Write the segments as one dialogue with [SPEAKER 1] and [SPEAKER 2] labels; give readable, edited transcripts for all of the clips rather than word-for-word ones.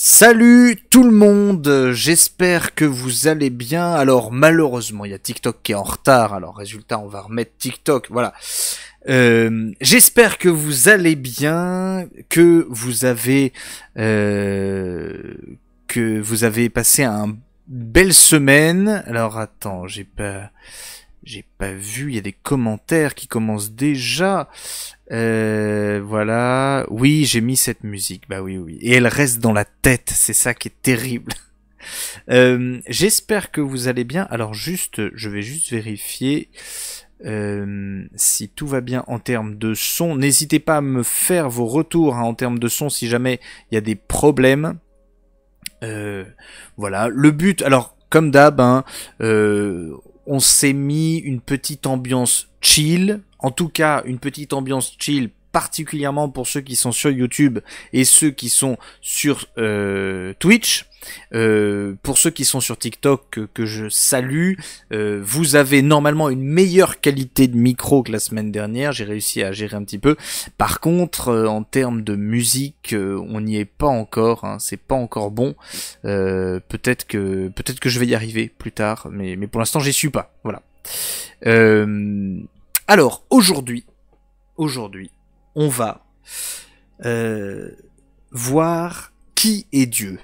[SPEAKER 1] Salut tout le monde, j'espère que vous allez bien. Alors malheureusement il y a TikTok qui est en retard, alors résultat on va remettre TikTok, voilà. J'espère que vous allez bien, que vous avez passé une belle semaine. Alors attends, j'ai pas vu, il y a des commentaires qui commencent déjà. Voilà. Oui, j'ai mis cette musique. Bah oui, oui. Et elle reste dans la tête. C'est ça qui est terrible. J'espère que vous allez bien. Alors je vais juste vérifier si tout va bien en termes de son. N'hésitez pas à me faire vos retours en termes de son si jamais il y a des problèmes. Voilà. Le but, alors comme d'hab, on s'est mis une petite ambiance chill, en tout cas une petite ambiance chill particulièrement pour ceux qui sont sur YouTube et ceux qui sont sur Twitch. Pour ceux qui sont sur TikTok que je salue, vous avez normalement une meilleure qualité de micro que la semaine dernière, j'ai réussi à gérer un petit peu. Par contre, en termes de musique, on n'y est pas encore, hein, c'est pas encore bon. Peut-être que je vais y arriver plus tard, mais pour l'instant j'y suis pas. Voilà. Alors aujourd'hui, on va voir qui est Dieu.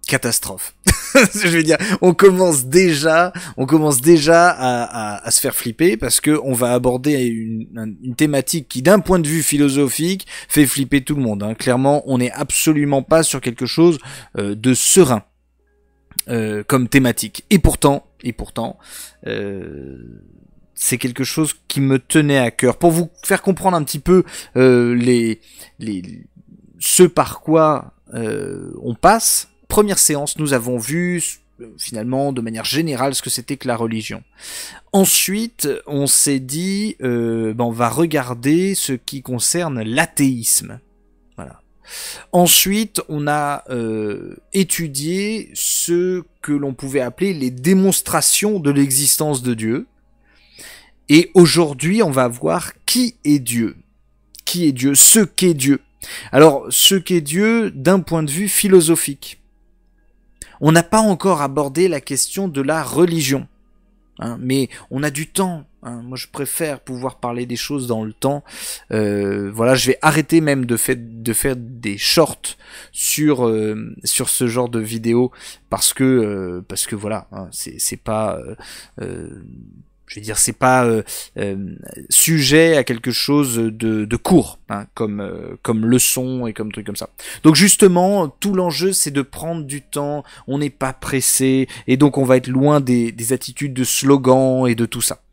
[SPEAKER 1] Catastrophe. Je veux dire, on commence déjà à se faire flipper parce que on va aborder une thématique qui, d'un point de vue philosophique, fait flipper tout le monde. Hein. Clairement, on n'est absolument pas sur quelque chose de serein comme thématique. Et pourtant, c'est quelque chose qui me tenait à cœur. Pour vous faire comprendre un petit peu ce par quoi on passe. Première séance, nous avons vu finalement de manière générale ce que c'était que la religion. Ensuite, on s'est dit, on va regarder ce qui concerne l'athéisme. Voilà. Ensuite, on a étudié ce que l'on pouvait appeler les démonstrations de l'existence de Dieu. Et aujourd'hui, on va voir qui est Dieu. Qui est Dieu, ce qu'est Dieu. Alors, ce qu'est Dieu d'un point de vue philosophique. On n'a pas encore abordé la question de la religion, hein, mais on a du temps. Hein. Moi, je préfère pouvoir parler des choses dans le temps. Voilà, je vais arrêter même de faire des shorts sur ce genre de vidéos parce que voilà, hein, c'est pas je veux dire, c'est pas sujet à quelque chose de court, hein, comme leçon et comme truc comme ça. Donc justement, tout l'enjeu, c'est de prendre du temps. On n'est pas pressé, et donc on va être loin des attitudes de slogan et de tout ça.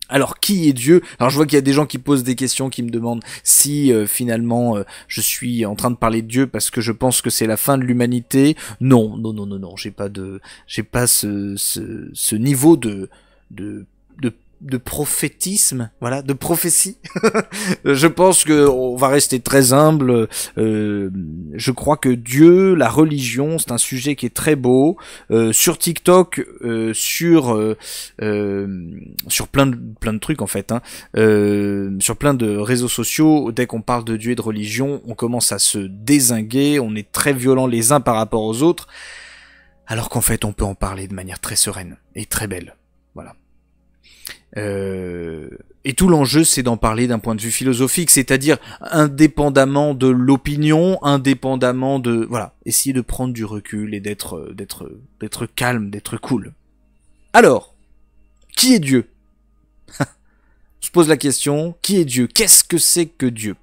[SPEAKER 1] Alors, qui est Dieu? Alors, je vois qu'il y a des gens qui posent des questions, qui me demandent si finalement je suis en train de parler de Dieu parce que je pense que c'est la fin de l'humanité. Non, j'ai pas ce niveau de prophétisme, voilà, de prophétie. Je pense que on va rester très humble. Je crois que Dieu, la religion, c'est un sujet qui est très beau. Sur TikTok, sur plein de trucs en fait, hein, sur plein de réseaux sociaux, dès qu'on parle de Dieu et de religion, on commence à se dézinguer. On est très violents les uns par rapport aux autres, alors qu'en fait, on peut en parler de manière très sereine et très belle. Voilà. Et tout l'enjeu, c'est d'en parler d'un point de vue philosophique, c'est-à-dire indépendamment de l'opinion, indépendamment de, voilà, essayer de prendre du recul et d'être calme, d'être cool. Alors, qui est Dieu? Je pose la question, qui est Dieu? Qu'est-ce que c'est que Dieu?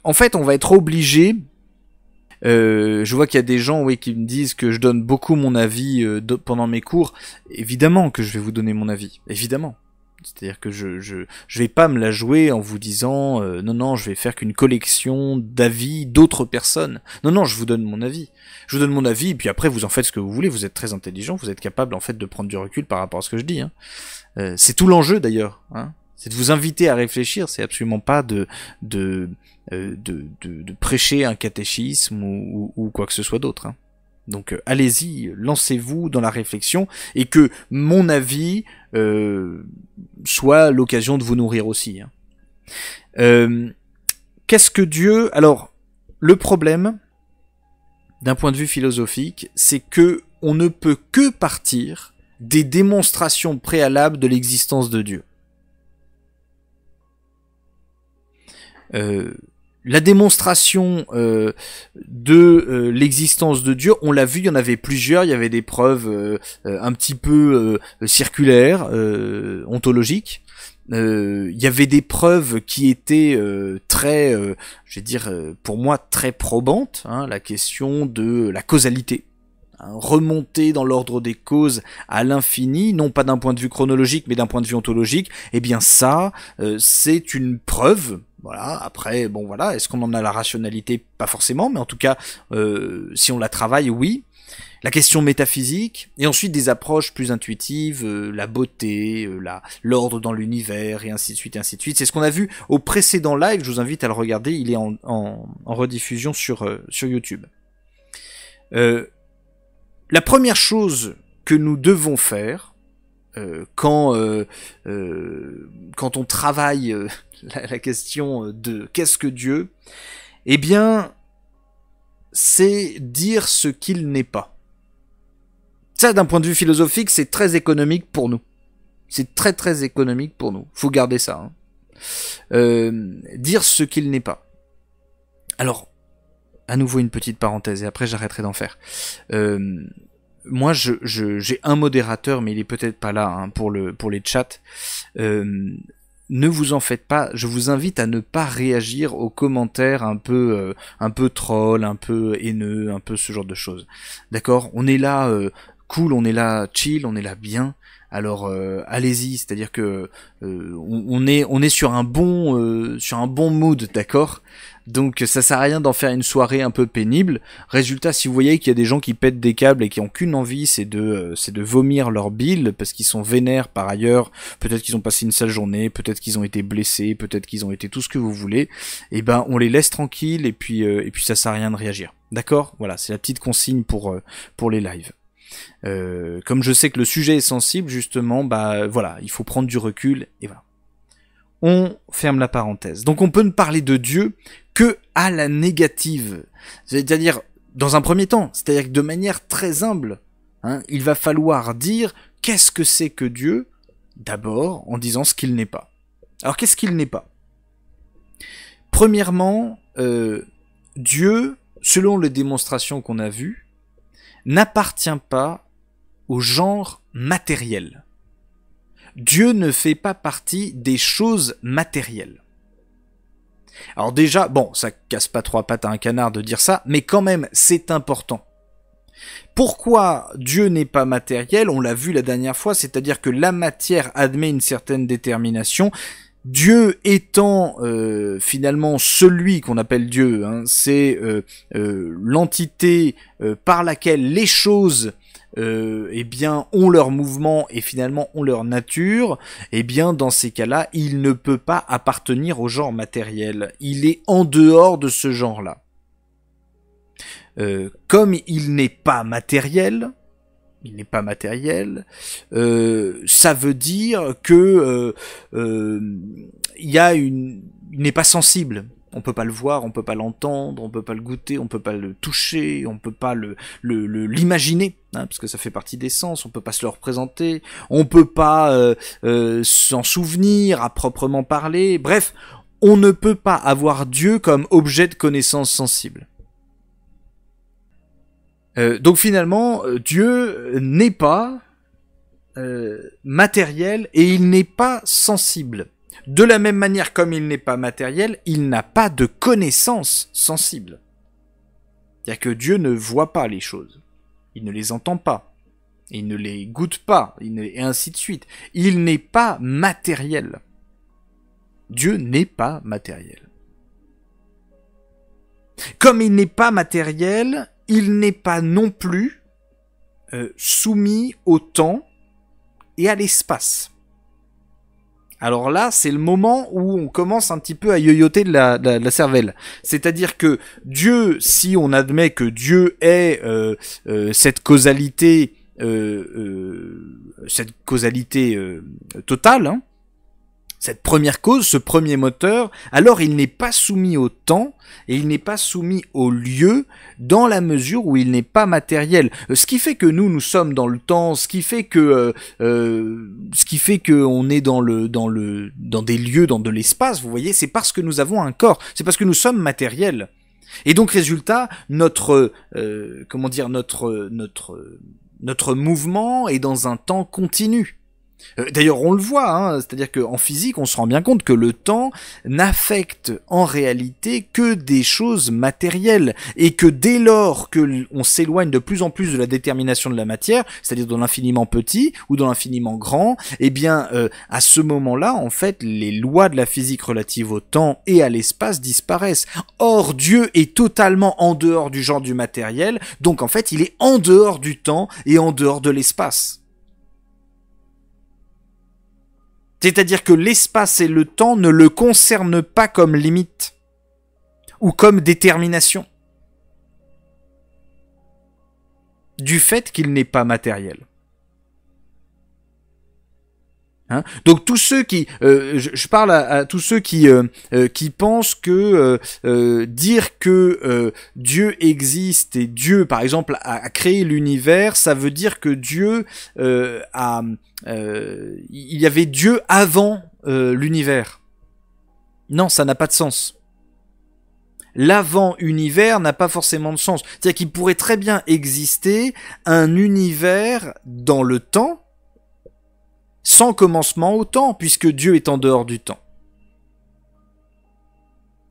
[SPEAKER 1] En fait, on va être obligé. Je vois qu'il y a des gens, oui, qui me disent que je donne beaucoup mon avis pendant mes cours. Évidemment que je vais vous donner mon avis, évidemment. C'est-à-dire que je vais pas me la jouer en vous disant non, je vais faire qu'une collection d'avis d'autres personnes. Non, je vous donne mon avis. Je vous donne mon avis, et puis après vous en faites ce que vous voulez. Vous êtes très intelligent, vous êtes capable en fait de prendre du recul par rapport à ce que je dis. Hein. C'est tout l'enjeu d'ailleurs. Hein. C'est de vous inviter à réfléchir. C'est absolument pas de prêcher un catéchisme ou quoi que ce soit d'autre. Hein. Donc allez-y, lancez-vous dans la réflexion et que mon avis soit l'occasion de vous nourrir aussi. Hein. Qu'est-ce que Dieu? Alors, le problème, d'un point de vue philosophique, c'est que on ne peut que partir des démonstrations préalables de l'existence de Dieu. La démonstration de l'existence de Dieu, on l'a vu, il y en avait plusieurs, il y avait des preuves un petit peu circulaires, ontologiques. Il y avait des preuves qui étaient très, je vais dire, pour moi, très probantes, hein, la question de la causalité. Remonter dans l'ordre des causes à l'infini, non pas d'un point de vue chronologique, mais d'un point de vue ontologique, eh bien ça, c'est une preuve. Voilà. Après, bon voilà, est-ce qu'on en a la rationalité? Pas forcément, mais en tout cas, si on la travaille, oui. La question métaphysique, et ensuite des approches plus intuitives, la beauté, l'ordre dans l'univers, et ainsi de suite, et ainsi de suite. C'est ce qu'on a vu au précédent live, je vous invite à le regarder, il est en rediffusion sur YouTube. La première chose que nous devons faire quand on travaille la question de qu'est-ce que Dieu, eh bien, c'est dire ce qu'il n'est pas. Ça, d'un point de vue philosophique, c'est très économique pour nous. C'est très très économique pour nous. Faut garder ça. Hein. Dire ce qu'il n'est pas. Alors, à nouveau une petite parenthèse, et après j'arrêterai d'en faire. Moi, j'ai un modérateur, mais il est peut-être pas là hein, pour les chats. Ne vous en faites pas. Je vous invite à ne pas réagir aux commentaires un peu troll, un peu haineux, un peu ce genre de choses. D'accord ? On est là cool, on est là chill, on est là bien. Alors allez-y, c'est-à-dire que on est sur un bon mood, d'accord ? Donc ça sert à rien d'en faire une soirée un peu pénible. Résultat, si vous voyez qu'il y a des gens qui pètent des câbles et qui ont qu'une envie, c'est de vomir leur bile parce qu'ils sont vénères par ailleurs, peut-être qu'ils ont passé une sale journée, peut-être qu'ils ont été blessés, peut-être qu'ils ont été tout ce que vous voulez, et ben on les laisse tranquilles et puis ça sert à rien de réagir. D'accord ? Voilà, c'est la petite consigne pour les lives. Comme je sais que le sujet est sensible, justement, bah voilà, il faut prendre du recul et voilà. On ferme la parenthèse. Donc on peut ne parler de Dieu que à la négative. C'est-à-dire, dans un premier temps, c'est-à-dire que de manière très humble, hein, il va falloir dire qu'est-ce que c'est que Dieu, d'abord en disant ce qu'il n'est pas. Alors qu'est-ce qu'il n'est pas ? Premièrement, Dieu, selon les démonstrations qu'on a vues, n'appartient pas au genre matériel. Dieu ne fait pas partie des choses matérielles. Alors déjà, bon, ça casse pas trois pattes à un canard de dire ça, mais quand même, c'est important. Pourquoi Dieu n'est pas matériel ? On l'a vu la dernière fois, c'est-à-dire que la matière admet une certaine détermination. Dieu étant finalement celui qu'on appelle Dieu, hein, c'est l'entité par laquelle les choses eh bien ont leur mouvement et finalement ont leur nature, eh bien dans ces cas-là, il ne peut pas appartenir au genre matériel. Il est en dehors de ce genre-là. Comme il n'est pas matériel, ça veut dire que il n'est pas sensible. On peut pas le voir, on peut pas l'entendre, on peut pas le goûter, on peut pas le toucher, on peut pas l'imaginer, hein, parce que ça fait partie des sens. On peut pas se le représenter, on peut pas s'en souvenir à proprement parler. Bref, on ne peut pas avoir Dieu comme objet de connaissance sensible. Donc finalement, Dieu n'est pas matériel et il n'est pas sensible. De la même manière, comme il n'est pas matériel, il n'a pas de connaissance sensible. C'est-à-dire que Dieu ne voit pas les choses. Il ne les entend pas. Il ne les goûte pas. Et ainsi de suite. Il n'est pas matériel. Dieu n'est pas matériel. Comme il n'est pas matériel, il n'est pas non plus soumis au temps et à l'espace. Alors là, c'est le moment où on commence un petit peu à yoyoter de la cervelle. C'est-à-dire que Dieu, si on admet que Dieu est cette causalité totale, hein, cette première cause, ce premier moteur, alors il n'est pas soumis au temps et il n'est pas soumis au lieu dans la mesure où il n'est pas matériel. Ce qui fait que nous sommes dans le temps, ce qui fait que on est dans des lieux, dans de l'espace, vous voyez, c'est parce que nous avons un corps, c'est parce que nous sommes matériels. Et donc résultat, notre mouvement est dans un temps continu. D'ailleurs, on le voit, hein, c'est-à-dire qu'en physique, on se rend bien compte que le temps n'affecte en réalité que des choses matérielles, et que dès lors que on s'éloigne de plus en plus de la détermination de la matière, c'est-à-dire dans l'infiniment petit ou dans l'infiniment grand, eh bien, à ce moment-là, en fait, les lois de la physique relatives au temps et à l'espace disparaissent. Or, Dieu est totalement en dehors du genre du matériel, donc en fait, il est en dehors du temps et en dehors de l'espace. C'est-à-dire que l'espace et le temps ne le concernent pas comme limite ou comme détermination, du fait qu'il n'est pas matériel. Hein, donc tous ceux qui, je parle à tous ceux qui pensent que dire que Dieu existe et Dieu, par exemple, a créé l'univers, ça veut dire que Dieu il y avait Dieu avant l'univers. Non, ça n'a pas de sens. L'avant-univers n'a pas forcément de sens. C'est-à-dire qu'il pourrait très bien exister un univers dans le temps, sans commencement au temps, puisque Dieu est en dehors du temps.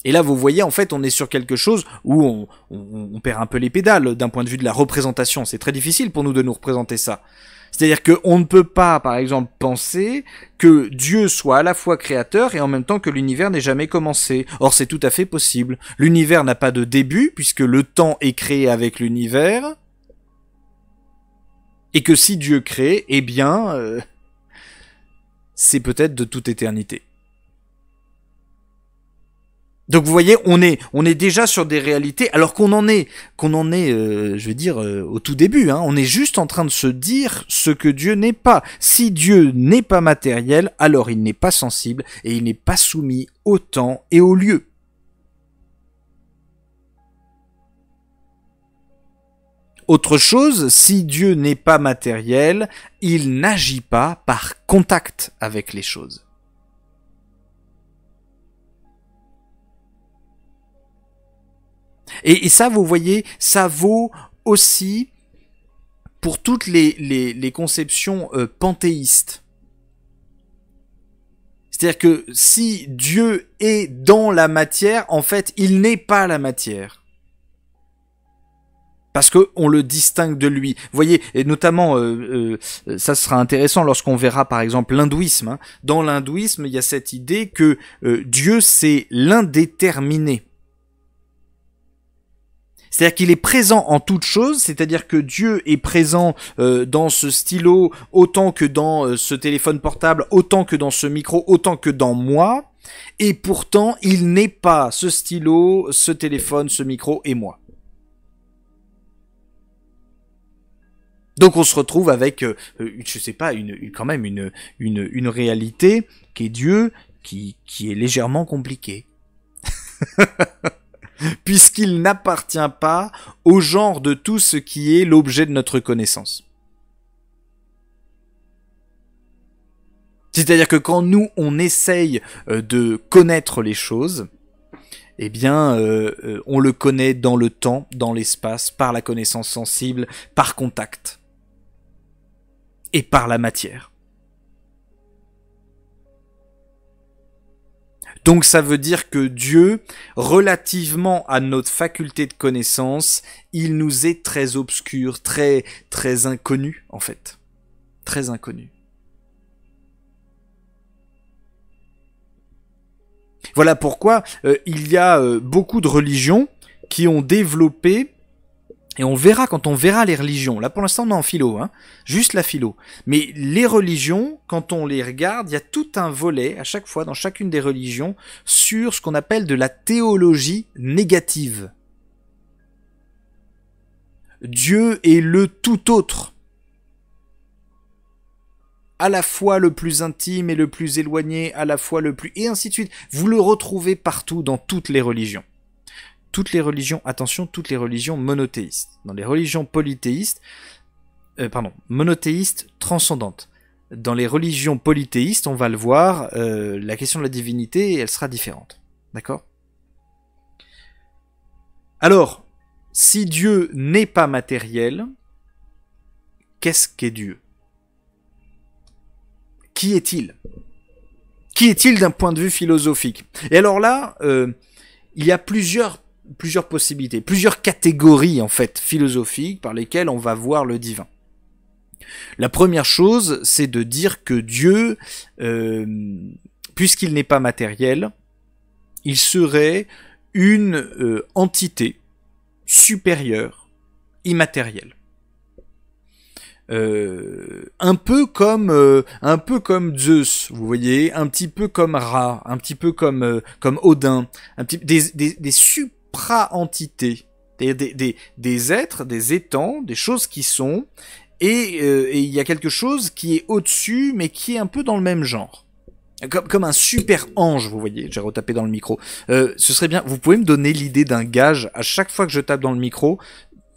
[SPEAKER 1] Et là, vous voyez, en fait, on est sur quelque chose où on perd un peu les pédales d'un point de vue de la représentation. C'est très difficile pour nous de nous représenter ça. C'est-à-dire qu'on ne peut pas, par exemple, penser que Dieu soit à la fois créateur et en même temps que l'univers n'ait jamais commencé. Or, c'est tout à fait possible. L'univers n'a pas de début, puisque le temps est créé avec l'univers. Et que si Dieu crée, eh bien... c'est peut-être de toute éternité. Donc vous voyez, on est déjà sur des réalités, alors qu'on en est, je vais dire, au tout début. Hein, on est juste en train de se dire ce que Dieu n'est pas. Si Dieu n'est pas matériel, alors il n'est pas sensible et il n'est pas soumis au temps et au lieu. Autre chose, si Dieu n'est pas matériel, il n'agit pas par contact avec les choses. Et ça, vous voyez, ça vaut aussi pour toutes les conceptions panthéistes. C'est-à-dire que si Dieu est dans la matière, en fait, il n'est pas la matière. Parce que on le distingue de lui. Vous voyez, et notamment, ça sera intéressant lorsqu'on verra par exemple l'hindouisme. Hein. Dans l'hindouisme, il y a cette idée que Dieu c'est l'indéterminé. C'est-à-dire qu'il est présent en toute chose, c'est-à-dire que Dieu est présent dans ce stylo autant que dans ce téléphone portable, autant que dans ce micro, autant que dans moi, et pourtant il n'est pas ce stylo, ce téléphone, ce micro et moi. Donc on se retrouve avec, je sais pas, quand même une réalité qui est Dieu, qui est légèrement compliquée. Puisqu'il n'appartient pas au genre de tout ce qui est l'objet de notre connaissance. C'est-à-dire que quand nous, on essaye de connaître les choses, eh bien, on le connaît dans le temps, dans l'espace, par la connaissance sensible, par contact. Et par la matière. Donc ça veut dire que Dieu, relativement à notre faculté de connaissance, il nous est très obscur, très inconnu en fait. Très inconnu. Voilà pourquoi il y a beaucoup de religions qui ont développé. Et on verra quand on verra les religions. Là, pour l'instant, on est en philo, hein. Juste la philo. Mais les religions, quand on les regarde, il y a tout un volet, à chaque fois, dans chacune des religions, sur ce qu'on appelle de la théologie négative. Dieu est le tout autre. à la fois le plus intime et le plus éloigné, à la fois le plus... et ainsi de suite. Vous le retrouvez partout dans toutes les religions. Toutes les religions, attention, toutes les religions monothéistes. Dans les religions polythéistes, monothéistes transcendantes. Dans les religions polythéistes, on va le voir, la question de la divinité, elle sera différente. D'accord ? Alors, si Dieu n'est pas matériel, qu'est-ce qu'est Dieu ? Qui est-il ? Qui est-il d'un point de vue philosophique ? Et alors là, il y a plusieurs possibilités, plusieurs catégories en fait philosophiques par lesquelles on va voir le divin. La première chose, c'est de dire que Dieu, puisqu'il n'est pas matériel, il serait une entité supérieure, immatérielle. Un peu comme Zeus, vous voyez, un petit peu comme Ra, un petit peu comme Odin, des supra-entités, des êtres, des étangs, des choses qui sont, et il y a quelque chose qui est au-dessus, mais qui est un peu dans le même genre. Comme un super ange, vous voyez, j'ai retapé dans le micro. Ce serait bien, vous pouvez me donner l'idée d'un gage, à chaque fois que je tape dans le micro,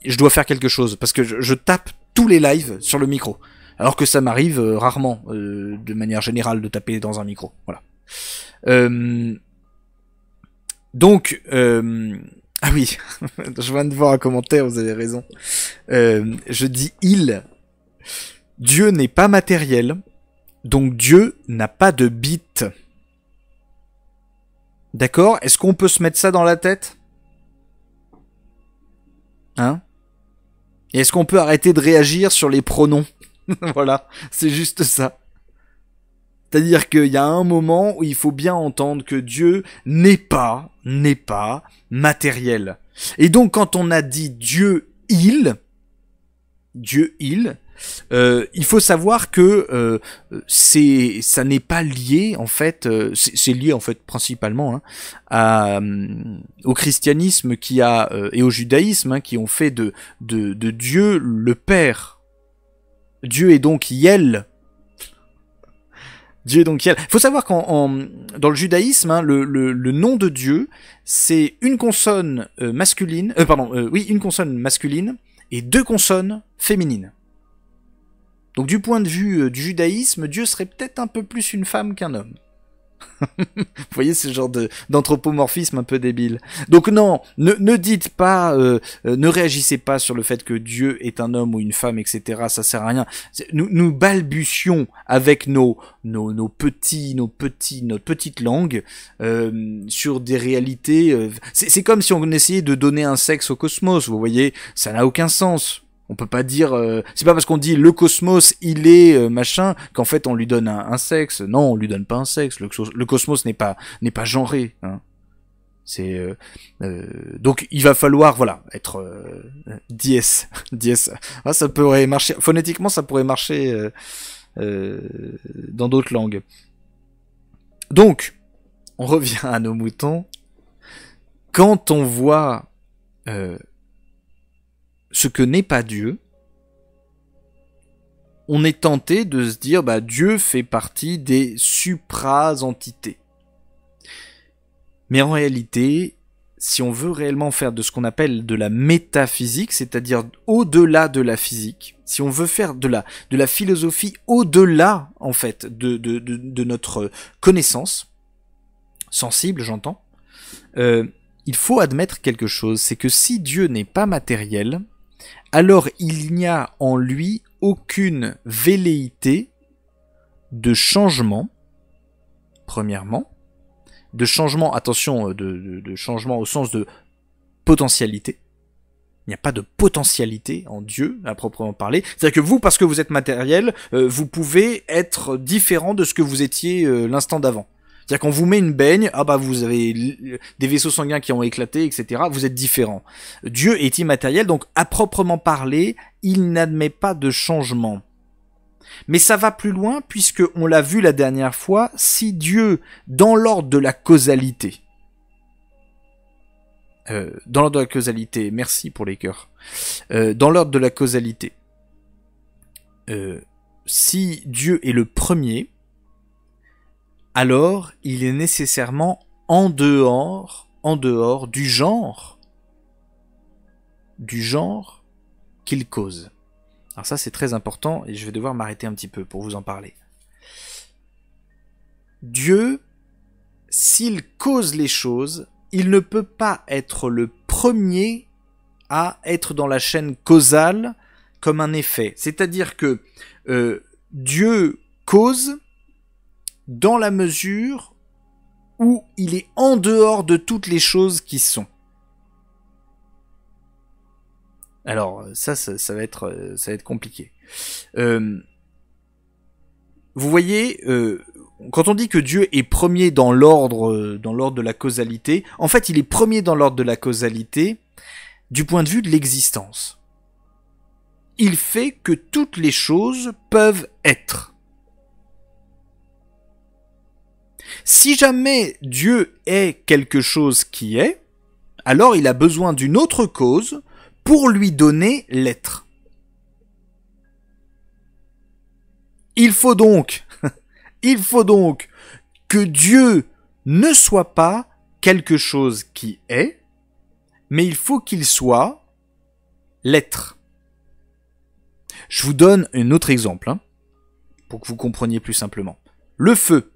[SPEAKER 1] je dois faire quelque chose, parce que je tape tous les lives sur le micro, alors que ça m'arrive rarement, de manière générale, de taper dans un micro. Voilà. Donc, ah oui, je viens de voir un commentaire, vous avez raison. Je dis il. Dieu n'est pas matériel, donc Dieu n'a pas de bits. D'accord ? Est-ce qu'on peut se mettre ça dans la tête ? Hein ? Et est-ce qu'on peut arrêter de réagir sur les pronoms ? Voilà, c'est juste ça. C'est-à-dire qu'il y a un moment où il faut bien entendre que Dieu n'est pas matériel. Et donc quand on a dit Dieu il, il faut savoir que ça n'est pas lié en fait, c'est lié en fait principalement au christianisme et au judaïsme qui ont fait de Dieu le Père. Dieu est donc Yel. Dieu est donc Yel. Il faut savoir dans le judaïsme, le nom de Dieu, c'est une consonne masculine, une consonne masculine et 2 consonnes féminines. Donc du point de vue du judaïsme, Dieu serait peut-être un peu plus une femme qu'un homme. Vous voyez ce genre d'anthropomorphisme un peu débile. Donc non, ne dites pas, ne réagissez pas sur le fait que Dieu est un homme ou une femme, etc. Ça sert à rien. Nous balbutions avec notre petite langue sur des réalités. C'est comme si on essayait de donner un sexe au cosmos. Vous voyez, ça n'a aucun sens. On peut pas dire, c'est pas parce qu'on dit le cosmos il est machin qu'en fait on lui donne un sexe. Non, on lui donne pas un sexe. Le cosmos n'est pas genré. Hein. C'est donc il va falloir être dies. Ah, ça pourrait marcher phonétiquement, ça pourrait marcher dans d'autres langues. Donc on revient à nos moutons. Quand on voit ce que n'est pas Dieu, on est tenté de se dire Dieu fait partie des supra-entités. Mais en réalité, si on veut réellement faire de ce qu'on appelle de la métaphysique, c'est-à-dire au-delà de la physique, si on veut faire de la philosophie au-delà en fait de notre connaissance sensible, j'entends, il faut admettre quelque chose, c'est que si Dieu n'est pas matériel, alors il n'y a en lui aucune velléité de changement, premièrement, de changement, attention, de changement au sens de potentialité. Il n'y a pas de potentialité en Dieu, à proprement parler. C'est-à-dire que vous, parce que vous êtes matériel, vous pouvez être différent de ce que vous étiez l'instant d'avant. C'est-à-dire qu'on vous met une baigne, vous avez des vaisseaux sanguins qui ont éclaté, etc. Vous êtes différent. Dieu est immatériel, donc à proprement parler, il n'admet pas de changement. Mais ça va plus loin, puisque on l'a vu la dernière fois, si Dieu, dans l'ordre de la causalité, merci pour les cœurs, dans l'ordre de la causalité, si Dieu est le premier, alors il est nécessairement en dehors du genre qu'il cause. Alors ça c'est très important et je vais devoir m'arrêter un petit peu pour vous en parler. Dieu, s'il cause les choses, il ne peut pas être le premier à être dans la chaîne causale comme un effet. C'est-à-dire que Dieu cause dans la mesure où il est en dehors de toutes les choses qui sont. Alors ça va être compliqué. Vous voyez, quand on dit que Dieu est premier dans l'ordre de la causalité, en fait, il est premier dans l'ordre de la causalité du point de vue de l'existence. Il fait que toutes les choses peuvent être. Si jamais Dieu est quelque chose qui est, alors il a besoin d'une autre cause pour lui donner l'être. Il faut donc que Dieu ne soit pas quelque chose qui est, mais il faut qu'il soit l'être. Je vous donne un autre exemple, pour que vous compreniez plus simplement. Le feu.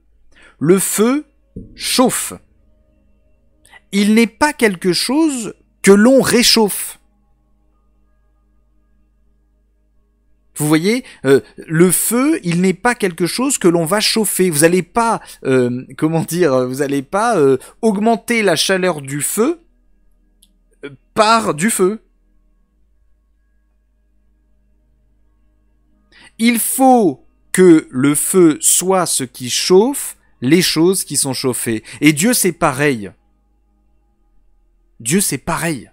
[SPEAKER 1] Le feu chauffe. Il n'est pas quelque chose que l'on réchauffe. Vous voyez, le feu, il n'est pas quelque chose que l'on va chauffer. Vous n'allez pas, augmenter la chaleur du feu par du feu. Il faut que le feu soit ce qui chauffe les choses qui sont chauffées. Et Dieu, c'est pareil. Dieu, c'est pareil.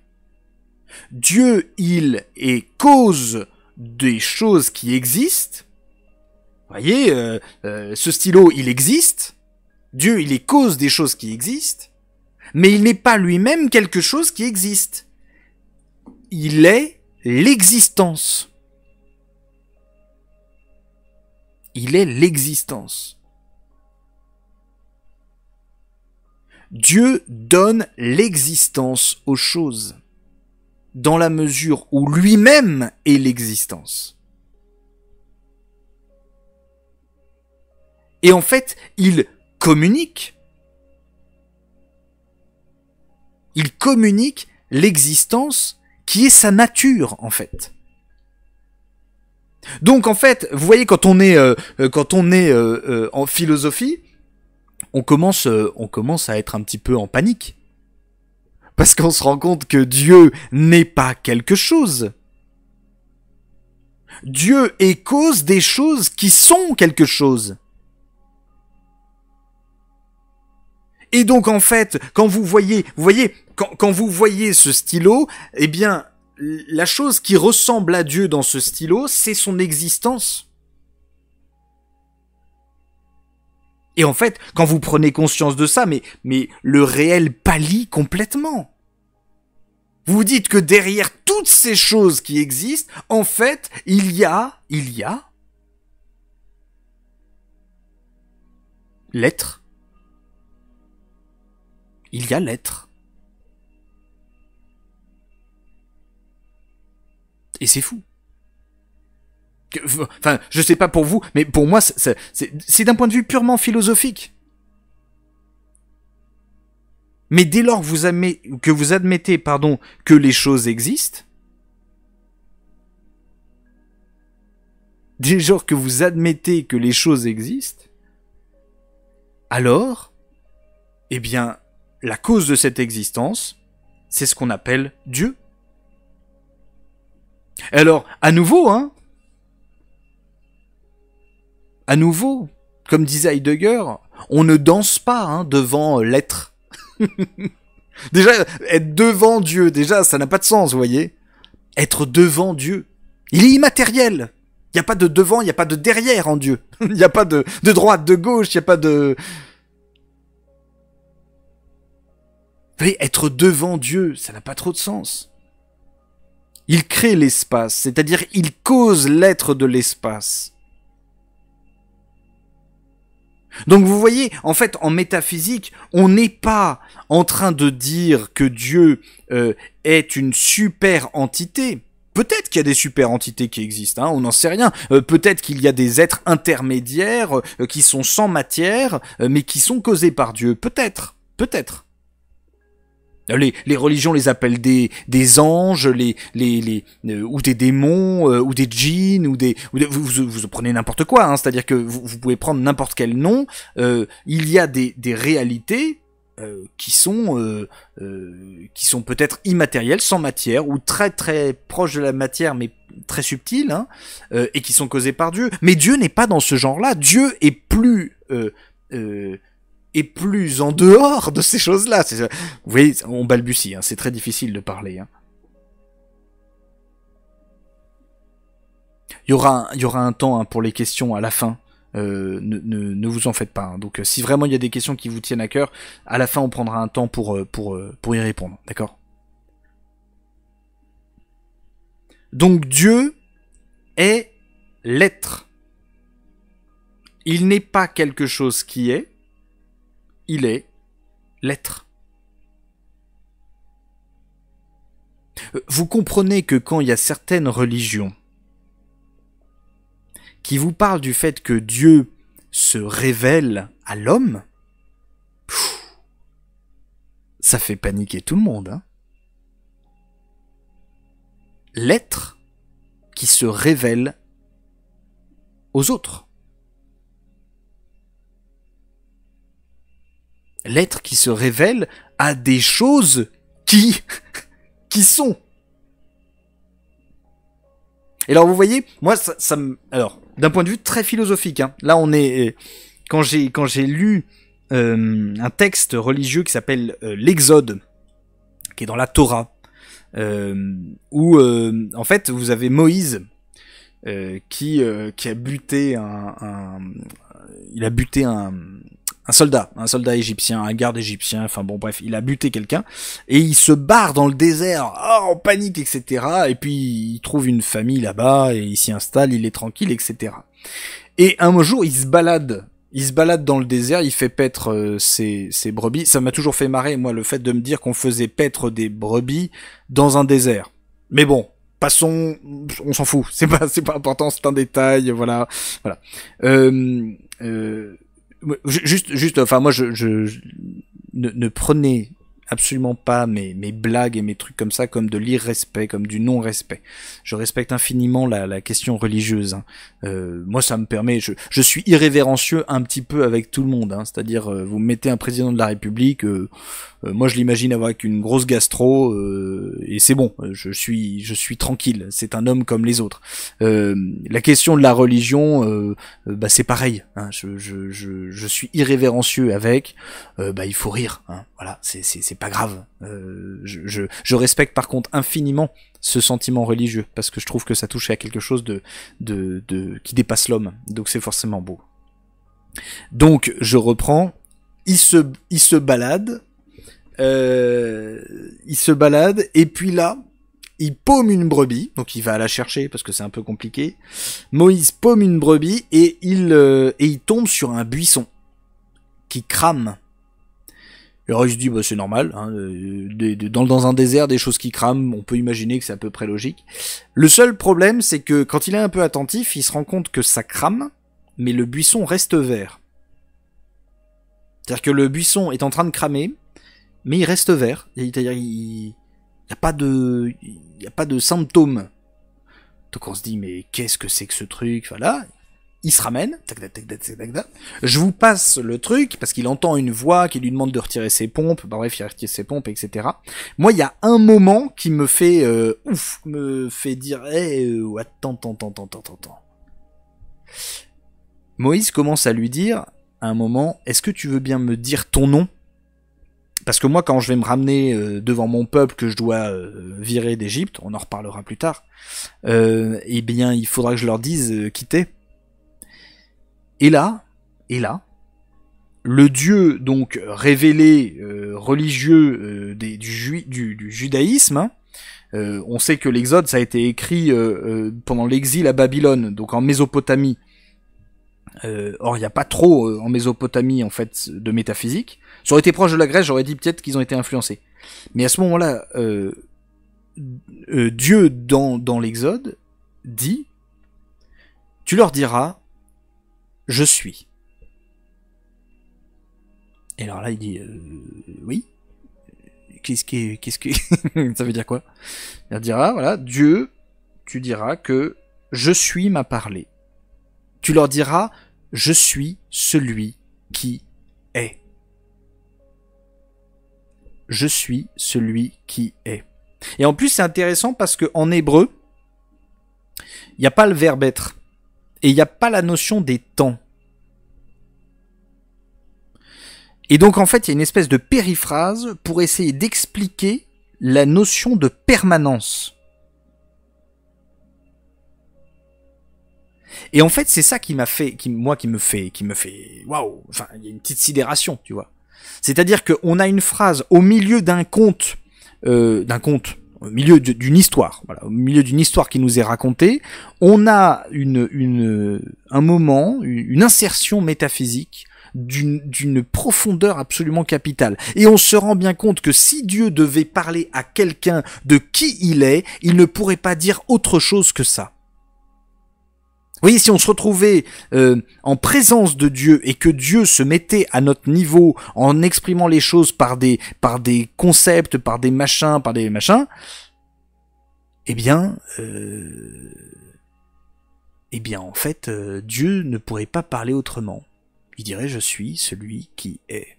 [SPEAKER 1] Dieu, il est cause des choses qui existent. Vous voyez, ce stylo, il existe. Dieu, il est cause des choses qui existent. Mais il n'est pas lui-même quelque chose qui existe. Il est l'existence. Il est l'existence. Dieu donne l'existence aux choses, dans la mesure où lui-même est l'existence. Et en fait, il communique. Il communique l'existence qui est sa nature, en fait. Donc, en fait, vous voyez, quand on est en philosophie, on commence à être un petit peu en panique. Parce qu'on se rend compte que Dieu n'est pas quelque chose. Dieu est cause des choses qui sont quelque chose. Et donc en fait, quand vous voyez ce stylo, eh bien, la chose qui ressemble à Dieu dans ce stylo, c'est son existence. Et en fait, quand vous prenez conscience de ça, mais le réel pâlit complètement. Vous vous dites que derrière toutes ces choses qui existent, en fait, il y a l'être. Il y a l'être. Et c'est fou. Enfin, je sais pas pour vous, mais pour moi, c'est d'un point de vue purement philosophique. Mais dès lors que vous admettez, que les choses existent, dès lors que vous admettez que les choses existent, alors, eh bien, la cause de cette existence, c'est ce qu'on appelle Dieu. Alors, à nouveau, comme disait Heidegger, on ne danse pas devant l'être. Déjà, être devant Dieu, déjà, ça n'a pas de sens, vous voyez. Être devant Dieu. Il est immatériel. Il n'y a pas de devant, il n'y a pas de derrière en Dieu. Il n'y a pas de droite, de gauche, il n'y a pas de... Vous voyez, être devant Dieu, ça n'a pas trop de sens. Il crée l'espace, c'est-à-dire il cause l'être de l'espace. Donc vous voyez, en fait, en métaphysique, on n'est pas en train de dire que Dieu est une super entité. Peut-être qu'il y a des super entités qui existent, hein, on n'en sait rien. Peut-être qu'il y a des êtres intermédiaires qui sont sans matière, mais qui sont causés par Dieu. Peut-être. Les religions les appellent des anges, ou des démons, ou des djinns, vous prenez n'importe quoi, hein, c'est-à-dire que vous pouvez prendre n'importe quel nom. Il y a des réalités qui sont peut-être immatérielles, sans matière, ou très très proches de la matière, mais très subtiles, hein, et qui sont causées par Dieu. Mais Dieu n'est pas dans ce genre-là. Dieu est plus en dehors de ces choses-là. Vous voyez, on balbutie, hein, c'est très difficile de parler. Hein. Il y aura un temps, hein, pour les questions à la fin. Ne vous en faites pas. Hein. Donc, si vraiment il y a des questions qui vous tiennent à cœur, à la fin, on prendra un temps pour y répondre. D'accord ? Donc, Dieu est l'être. Il n'est pas quelque chose qui est. Il est l'être. Vous comprenez que quand il y a certaines religions qui vous parlent du fait que Dieu se révèle à l'homme, ça fait paniquer tout le monde. Hein. L'être qui se révèle aux autres. L'être qui se révèle à des choses qui sont. Et alors vous voyez, moi ça me... Alors, d'un point de vue très philosophique, hein, là on est... Quand j'ai lu un texte religieux qui s'appelle l'Exode, qui est dans la Torah, où en fait vous avez Moïse qui a buté un soldat égyptien, un garde égyptien, enfin bon bref, il a buté quelqu'un, et il se barre dans le désert, en panique, etc. Et puis il trouve une famille là-bas, et il s'y installe, il est tranquille, etc. Et un jour, il se balade dans le désert, il fait paître ses brebis. Ça m'a toujours fait marrer, moi, le fait de me dire qu'on faisait paître des brebis dans un désert. Mais bon, passons, on s'en fout, c'est pas important, c'est un détail, voilà. Juste, enfin moi ne prenez absolument pas mes blagues et mes trucs comme ça comme de l'irrespect, comme du non-respect. Je respecte infiniment la question religieuse. Hein. Moi, ça me permet... Je suis irrévérencieux un petit peu avec tout le monde. Hein. C'est-à-dire, vous mettez un président de la République... moi je l'imagine avec une grosse gastro et c'est bon, je suis tranquille, c'est un homme comme les autres. La question de la religion, c'est pareil, hein, je suis irrévérencieux avec, il faut rire, hein, voilà, c'est pas grave. Je respecte par contre infiniment ce sentiment religieux parce que je trouve que ça touche à quelque chose de qui dépasse l'homme, donc c'est forcément beau. Donc je reprends, il se balade. Il se balade et puis là, il paume une brebis, donc il va la chercher parce que c'est un peu compliqué. Moïse paume une brebis et il tombe sur un buisson qui crame. Alors il se dit c'est normal, hein, dans un désert des choses qui crament, on peut imaginer que c'est à peu près logique. Le seul problème c'est que quand il est un peu attentif, il se rend compte que ça crame, mais le buisson reste vert. C'est-à-dire que le buisson est en train de cramer, mais il reste vert, c'est-à-dire il n'y a pas de symptômes. Donc on se dit mais qu'est-ce que c'est que ce truc, voilà. Il se ramène, je vous passe le truc parce qu'il entend une voix qui lui demande de retirer ses pompes, bref il retire ses pompes, etc. Moi il y a un moment qui me fait dire attends. Moïse commence à lui dire à un moment, est-ce que tu veux bien me dire ton nom? Parce que moi, quand je vais me ramener devant mon peuple que je dois virer d'Égypte, on en reparlera plus tard, eh bien, il faudra que je leur dise quitter. Et là, le Dieu donc révélé religieux du judaïsme, hein, on sait que l'Exode ça a été écrit pendant l'exil à Babylone, donc en Mésopotamie. Or, il n'y a pas trop en Mésopotamie en fait de métaphysique. Ça aurait été proche de la Grèce, j'aurais dit peut-être qu'ils ont été influencés. Mais à ce moment-là, Dieu dans l'Exode dit, tu leur diras, je suis. Et alors là, il dit, oui. Qu'est-ce que ça veut dire quoi? Il leur dira, voilà, Dieu, tu diras que je suis m'a parlé. Tu leur diras, je suis celui qui est. Je suis celui qui est. Et en plus, c'est intéressant parce que en hébreu, il n'y a pas le verbe être. Et il n'y a pas la notion des temps. Et donc, en fait, il y a une espèce de périphrase pour essayer d'expliquer la notion de permanence. Et en fait, c'est ça qui me fait, waouh, enfin, il y a une petite sidération, tu vois. C'est-à-dire qu'on a une phrase au milieu d'un conte, au milieu d'une histoire, voilà, au milieu d'une histoire qui nous est racontée, on a un moment, une insertion métaphysique d'une profondeur absolument capitale. Et on se rend bien compte que si Dieu devait parler à quelqu'un de qui il ne pourrait pas dire autre chose que ça. Vous voyez, si on se retrouvait en présence de Dieu et que Dieu se mettait à notre niveau en exprimant les choses par des concepts, par des machins, eh bien en fait, Dieu ne pourrait pas parler autrement. Il dirait, je suis celui qui est.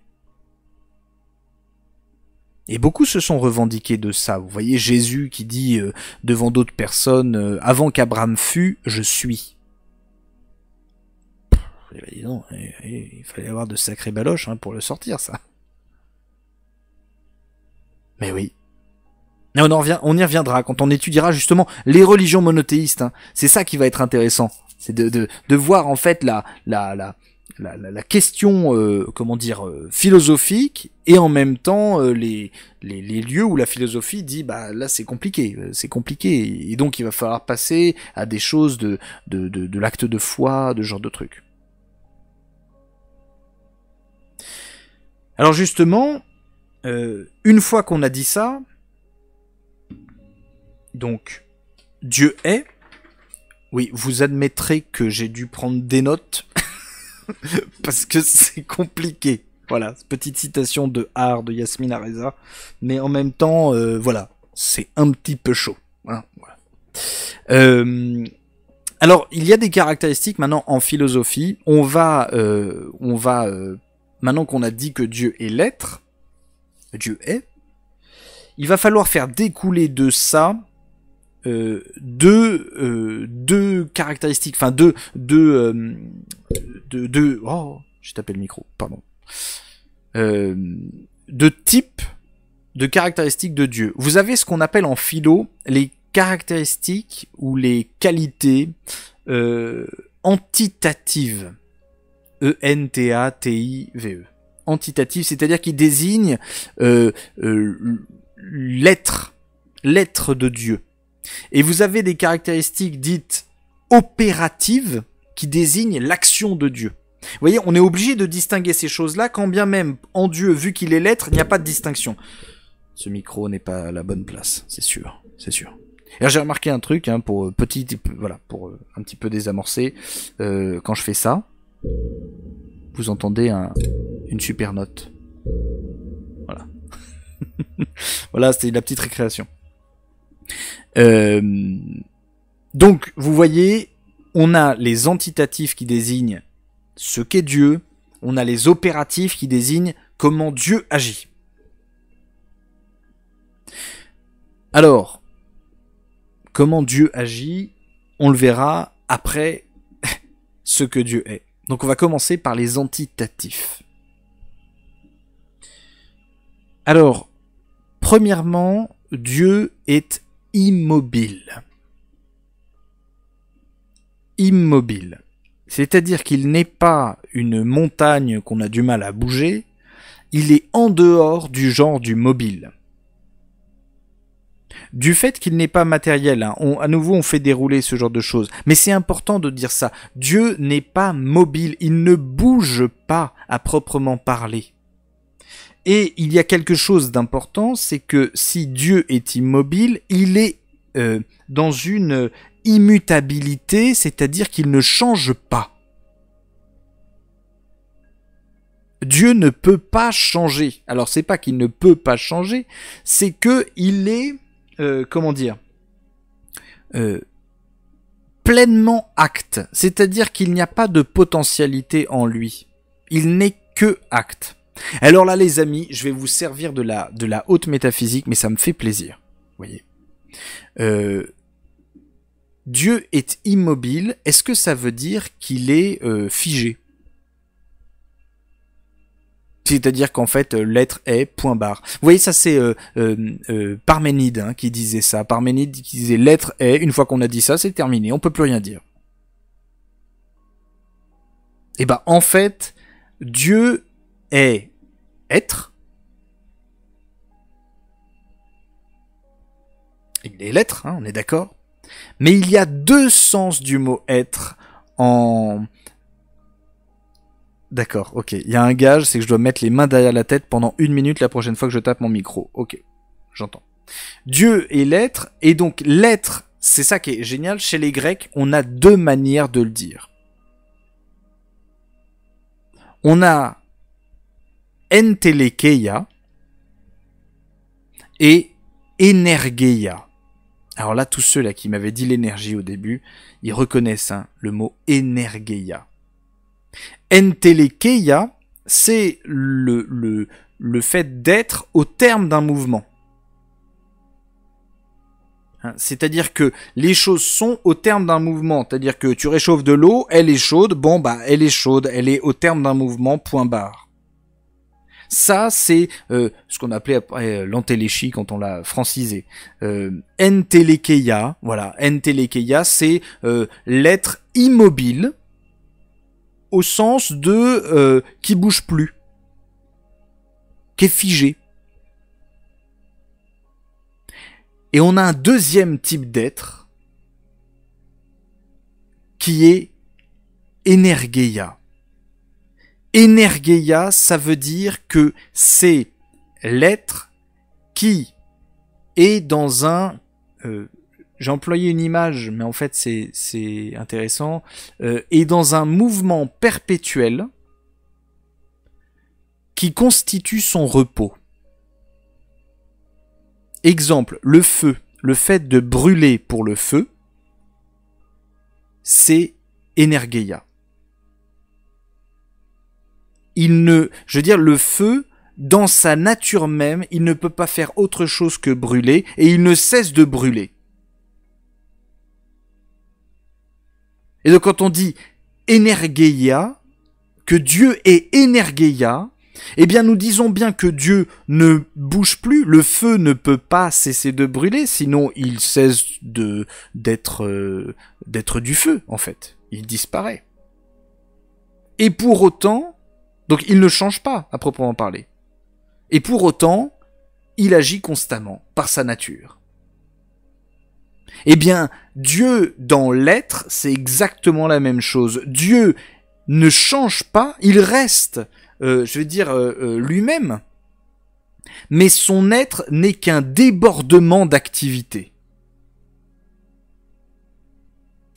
[SPEAKER 1] Et beaucoup se sont revendiqués de ça. Vous voyez Jésus qui dit devant d'autres personnes, avant qu'Abraham fût, je suis. Et ben, dis donc, il fallait avoir de sacrés baloches pour le sortir, ça. Mais oui. Et on y reviendra quand on étudiera justement les religions monothéistes. C'est ça qui va être intéressant. C'est de voir en fait la question, philosophique, et en même temps les lieux où la philosophie dit bah là c'est compliqué, et donc il va falloir passer à des choses de l'acte de foi, de ce genre de trucs. Alors justement, une fois qu'on a dit ça, donc Dieu est. Oui, vous admettrez que j'ai dû prendre des notes parce que c'est compliqué. Voilà, petite citation de Art de Yasmine Areza, mais en même temps, voilà, c'est un petit peu chaud. Voilà. Alors, il y a des caractéristiques maintenant en philosophie. On va maintenant qu'on a dit que Dieu est l'être, Dieu est, il va falloir faire découler de ça deux caractéristiques, enfin oh, j'ai tapé le micro, pardon. De types de caractéristiques de Dieu. Vous avez ce qu'on appelle en philo les caractéristiques ou les qualités antitatives. E-N-T-A-T-I-V-E. Antitative, c'est-à-dire qui désigne l'être de Dieu. Et vous avez des caractéristiques dites opératives qui désignent l'action de Dieu. Vous voyez, on est obligé de distinguer ces choses-là, quand bien même en Dieu, vu qu'il est l'être, il n'y a pas de distinction. Ce micro n'est pas à la bonne place, c'est sûr. Alors j'ai remarqué un truc, pour un petit peu désamorcer, quand je fais ça, vous entendez une super note. Voilà. Voilà, c'était la petite récréation. Donc, vous voyez, on a les antitatifs qui désignent ce qu'est Dieu, on a les opératifs qui désignent comment Dieu agit. Alors, comment Dieu agit, on le verra après ce que Dieu est. Donc on va commencer par les antitatifs. Alors, premièrement, Dieu est immobile. Immobile. C'est-à-dire qu'il n'est pas une montagne qu'on a du mal à bouger, il est en dehors du genre du mobile. Du fait qu'il n'est pas matériel, hein, à nouveau on fait dérouler ce genre de choses, mais c'est important de dire ça. Dieu n'est pas mobile, il ne bouge pas à proprement parler. Et il y a quelque chose d'important, c'est que si Dieu est immobile, il est dans une immutabilité, c'est-à-dire qu'il ne change pas. Dieu ne peut pas changer. Alors c'est pas qu'il ne peut pas changer, c'est que il est pleinement acte. C'est-à-dire qu'il n'y a pas de potentialité en lui. Il n'est que acte. Alors là les amis, je vais vous servir de la haute métaphysique, mais ça me fait plaisir. Vous voyez. Dieu est immobile. Est-ce que ça veut dire qu'il est figé ? C'est-à-dire qu'en fait, l'être est, point barre. Vous voyez, ça c'est Parménide hein, qui disait ça. Parménide qui disait l'être est, une fois qu'on a dit ça, c'est terminé, on peut plus rien dire. Et ben en fait, Dieu est être. Il est l'être, hein, on est d'accord. Mais il y a deux sens du mot être en... D'accord, ok. Il y a un gage, c'est que je dois mettre les mains derrière la tête pendant 1 minute la prochaine fois que je tape mon micro. Ok, j'entends. Dieu est l'être, et donc l'être, c'est ça qui est génial, chez les Grecs, on a deux manières de le dire. On a entelekeia et energeia. Alors là, tous ceux là qui m'avaient dit l'énergie au début, ils reconnaissent hein, le mot energeia. Entelekeia, c'est le fait d'être au terme d'un mouvement. Hein, c'est-à-dire que les choses sont au terme d'un mouvement. C'est-à-dire que tu réchauffes de l'eau, elle est chaude, bon bah elle est chaude, elle est au terme d'un mouvement, point barre. Ça, c'est ce qu'on appelait après l'entéléchie quand on l'a francisé. Entelekeia, voilà, entelekeia, c'est l'être immobile, au sens de qui bouge plus, qui est figé. Et on a un deuxième type d'être qui est energeia. Energeia, ça veut dire que c'est l'être qui est dans un... j'ai employé une image, mais en fait c'est intéressant, est dans un mouvement perpétuel qui constitue son repos. Exemple, le feu, le fait de brûler pour le feu, c'est energeia. Je veux dire, le feu, dans sa nature même, il ne peut pas faire autre chose que brûler, et il ne cesse de brûler. Et donc quand on dit energeia, que Dieu est energeia, eh bien nous disons bien que Dieu ne bouge plus, le feu ne peut pas cesser de brûler, sinon il cesse d'être du feu, en fait. Il disparaît. Et pour autant, donc il ne change pas, à proprement parler. Et pour autant, il agit constamment, par sa nature. Eh bien, Dieu dans l'être, c'est exactement la même chose. Dieu ne change pas, il reste, lui-même. Mais son être n'est qu'un débordement d'activité.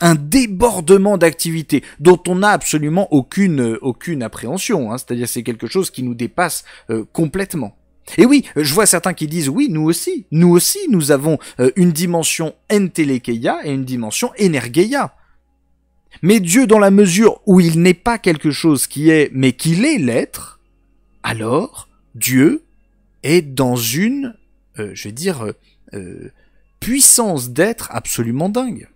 [SPEAKER 1] Un débordement d'activité dont on n'a absolument aucune appréhension. Hein. C'est-à-dire c'est quelque chose qui nous dépasse complètement. Et oui, je vois certains qui disent oui, nous aussi, nous avons une dimension entelekeia et une dimension energeia. Mais Dieu, dans la mesure où il n'est pas quelque chose qui est, mais qu'il est l'être, alors Dieu est dans une, puissance d'être absolument dingue.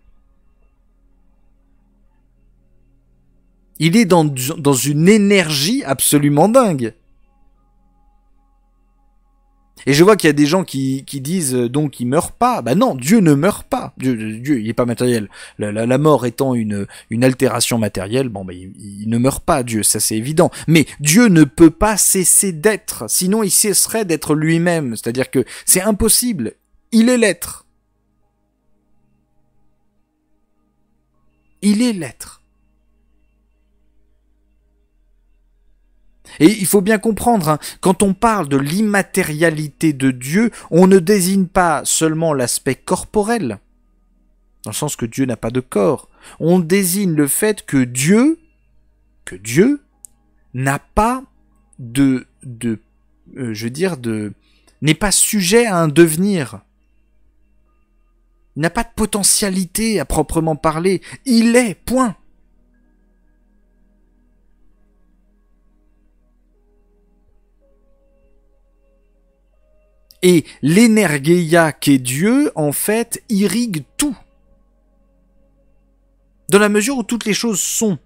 [SPEAKER 1] Il est dans une énergie absolument dingue. Et je vois qu'il y a des gens qui disent donc il meurt pas. Bah non, Dieu ne meurt pas. Dieu il est pas matériel. La mort étant une altération matérielle, bon bah il ne meurt pas, Dieu, ça c'est évident. Mais Dieu ne peut pas cesser d'être, sinon il cesserait d'être lui-même. C'est-à-dire que c'est impossible. Il est l'être. Il est l'être. Et il faut bien comprendre, hein, quand on parle de l'immatérialité de Dieu, on ne désigne pas seulement l'aspect corporel, dans le sens que Dieu n'a pas de corps. On désigne le fait que Dieu n'a pas n'est pas sujet à un devenir. Il n'a pas de potentialité à proprement parler. Il est, point. Et l'énergéia qu'est Dieu, en fait, irrigue tout. Dans la mesure où toutes les choses sont.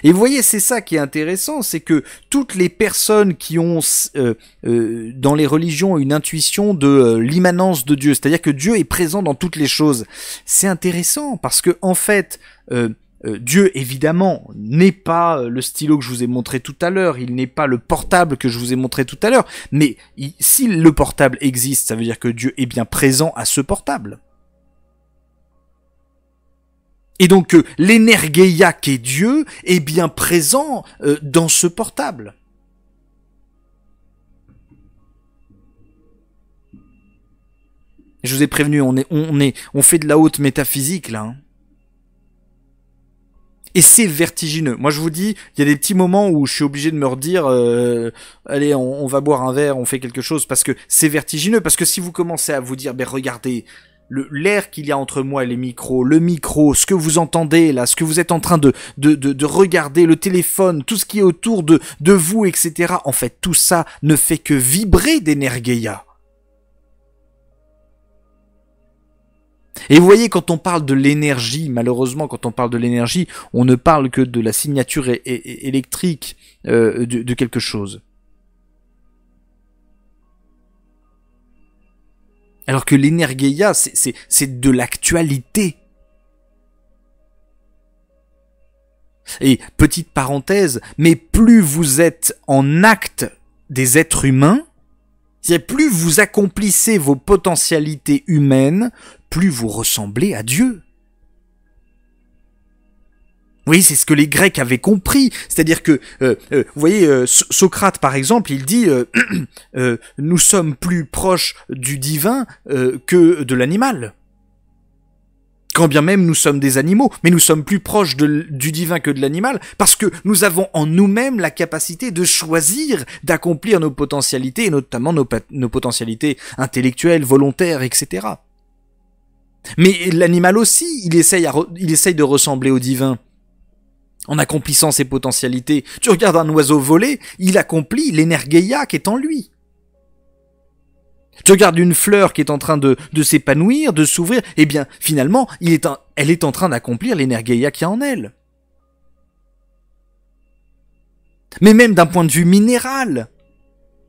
[SPEAKER 1] Et vous voyez, c'est ça qui est intéressant, c'est que toutes les personnes qui ont dans les religions une intuition de l'immanence de Dieu, c'est-à-dire que Dieu est présent dans toutes les choses, c'est intéressant parce que en fait, Dieu évidemment n'est pas le stylo que je vous ai montré tout à l'heure, il n'est pas le portable que je vous ai montré tout à l'heure, mais si le portable existe, ça veut dire que Dieu est bien présent à ce portable. Et donc l'énergéia qu'est Dieu est bien présent dans ce portable. Je vous ai prévenu, on fait de la haute métaphysique là. Hein. Et c'est vertigineux. Moi je vous dis, il y a des petits moments où je suis obligé de me redire, allez, on va boire un verre, on fait quelque chose, parce que c'est vertigineux. Parce que si vous commencez à vous dire, ben regardez, l'air qu'il y a entre moi et les micros, le micro, ce que vous entendez là, ce que vous êtes en train de regarder, le téléphone, tout ce qui est autour de vous, etc. En fait, tout ça ne fait que vibrer d'énergéia. Et vous voyez, quand on parle de l'énergie, malheureusement, quand on parle de l'énergie, on ne parle que de la signature électrique de quelque chose. Alors que l'énergéia, c'est de l'actualité. Et petite parenthèse, mais plus vous êtes en acte des êtres humains, c'est plus vous accomplissez vos potentialités humaines, plus vous ressemblez à Dieu. Oui, c'est ce que les Grecs avaient compris. C'est-à-dire que, vous voyez, Socrate, par exemple, il dit nous sommes plus proches du divin que de l'animal. Quand bien même nous sommes des animaux, mais nous sommes plus proches du divin que de l'animal, parce que nous avons en nous-mêmes la capacité de choisir, d'accomplir nos potentialités, et notamment nos potentialités intellectuelles, volontaires, etc. Mais l'animal aussi, il essaye de ressembler au divin. En accomplissant ses potentialités. Tu regardes un oiseau voler, il accomplit l'énergéia qui est en lui. Tu regardes une fleur qui est en train de s'épanouir, de s'ouvrir, eh bien, finalement, elle est en train d'accomplir l'énergéia qui est en elle. Mais même d'un point de vue minéral,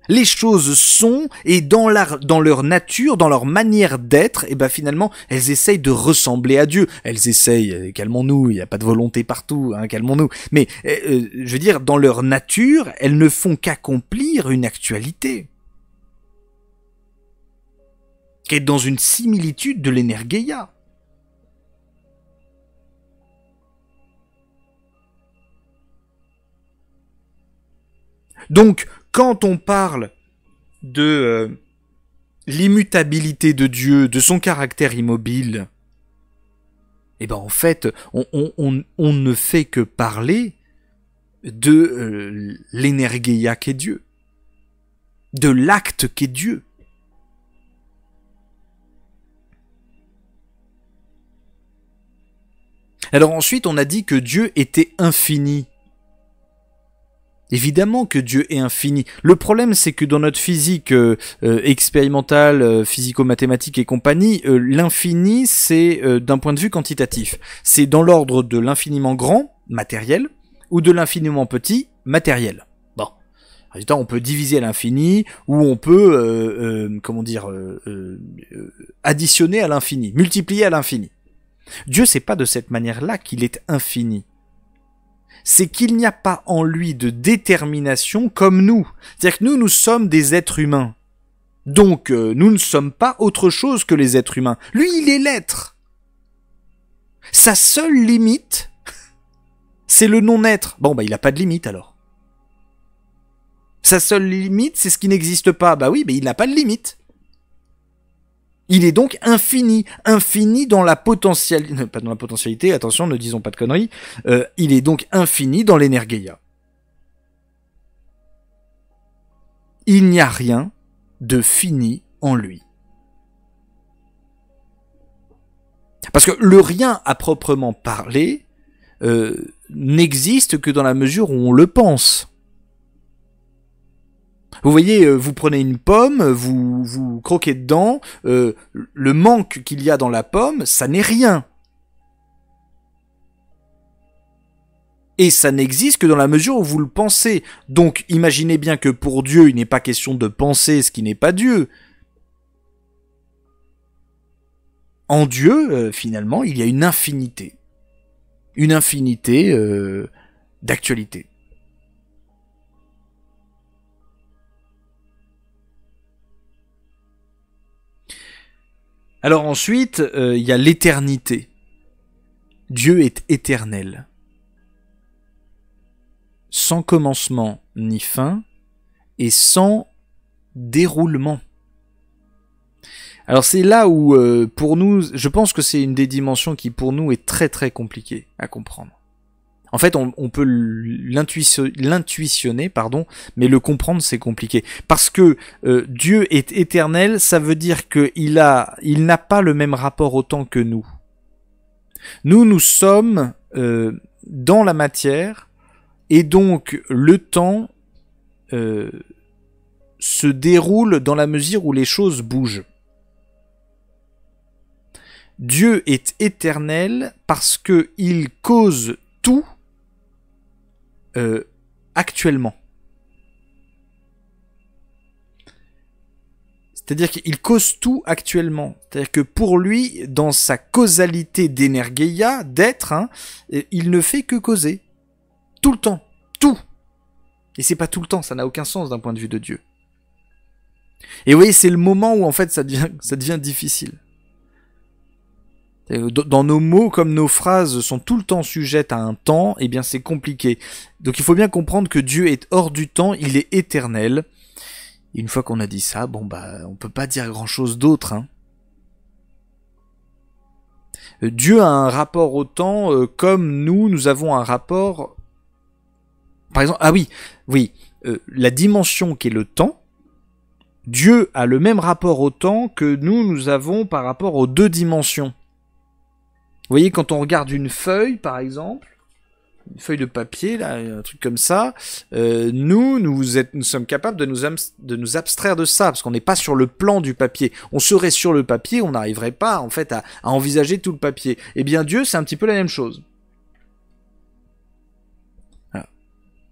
[SPEAKER 1] les choses sont, et dans leur nature, dans leur manière d'être, et ben finalement, elles essayent de ressembler à Dieu. Elles essayent, calmons-nous, il n'y a pas de volonté partout, hein, calmons-nous. Mais, je veux dire, dans leur nature, elles ne font qu'accomplir une actualité. Qui est dans une similitude de l'énergéia. Donc, quand on parle de l'immutabilité de Dieu, de son caractère immobile, eh ben en fait, on ne fait que parler de l'énergéia qu'est Dieu, de l'acte qu'est Dieu. Alors ensuite, on a dit que Dieu était infini. Évidemment que Dieu est infini. Le problème, c'est que dans notre physique expérimentale, physico-mathématique et compagnie, l'infini, c'est d'un point de vue quantitatif. C'est dans l'ordre de l'infiniment grand, matériel, ou de l'infiniment petit, matériel. Bon. Résultat, on peut diviser à l'infini, ou on peut, additionner à l'infini, multiplier à l'infini. Dieu, c'est pas de cette manière-là qu'il est infini. C'est qu'il n'y a pas en lui de détermination comme nous. C'est-à-dire que nous sommes des êtres humains. Donc, nous ne sommes pas autre chose que les êtres humains. Lui, il est l'être. Sa seule limite, c'est le non-être. Bon, bah, il n'a pas de limite, alors. Sa seule limite, c'est ce qui n'existe pas. Bah oui, mais il n'a pas de limite. Il est donc infini. Infini dans la potentialité... Pas dans la potentialité, attention, ne disons pas de conneries. Il est donc infini dans l'énergéia. Il n'y a rien de fini en lui. Parce que le rien à proprement parler n'existe que dans la mesure où on le pense. Vous voyez, vous prenez une pomme, vous croquez dedans, le manque qu'il y a dans la pomme, ça n'est rien. Et ça n'existe que dans la mesure où vous le pensez. Donc imaginez bien que pour Dieu, il n'est pas question de penser ce qui n'est pas Dieu. En Dieu, finalement, il y a une infinité. Une infinité d'actualité. Alors ensuite, il y a l'éternité. Dieu est éternel. Sans commencement ni fin, et sans déroulement. Alors c'est là où, pour nous, je pense que c'est une des dimensions qui pour nous est très très compliquée à comprendre. En fait, on peut l'intuitionner, mais le comprendre c'est compliqué. Parce que Dieu est éternel, ça veut dire qu'il n'a pas le même rapport au temps que nous. Nous sommes dans la matière, et donc le temps se déroule dans la mesure où les choses bougent. Dieu est éternel parce que il cause tout actuellement. C'est-à-dire qu'il cause tout actuellement. C'est-à-dire que pour lui, dans sa causalité d'énergéia, d'être, il ne fait que causer. Tout le temps. Tout. Et c'est pas tout le temps, ça n'a aucun sens d'un point de vue de Dieu. Et vous voyez, c'est le moment où en fait ça devient difficile. Dans nos mots, comme nos phrases sont tout le temps sujettes à un temps, eh bien c'est compliqué. Donc il faut bien comprendre que Dieu est hors du temps, il est éternel. Et une fois qu'on a dit ça, on peut pas dire grand chose d'autre. Dieu a un rapport au temps comme nous avons un rapport. Par exemple, la dimension qui est le temps, Dieu a le même rapport au temps que nous avons par rapport aux deux dimensions. Vous voyez, quand on regarde une feuille, par exemple, une feuille de papier, là, un truc comme ça, nous sommes capables de nous abstraire de ça, parce qu'on n'est pas sur le plan du papier. On serait sur le papier, on n'arriverait pas, en fait, à envisager tout le papier. Eh bien, Dieu, c'est un petit peu la même chose. Voilà.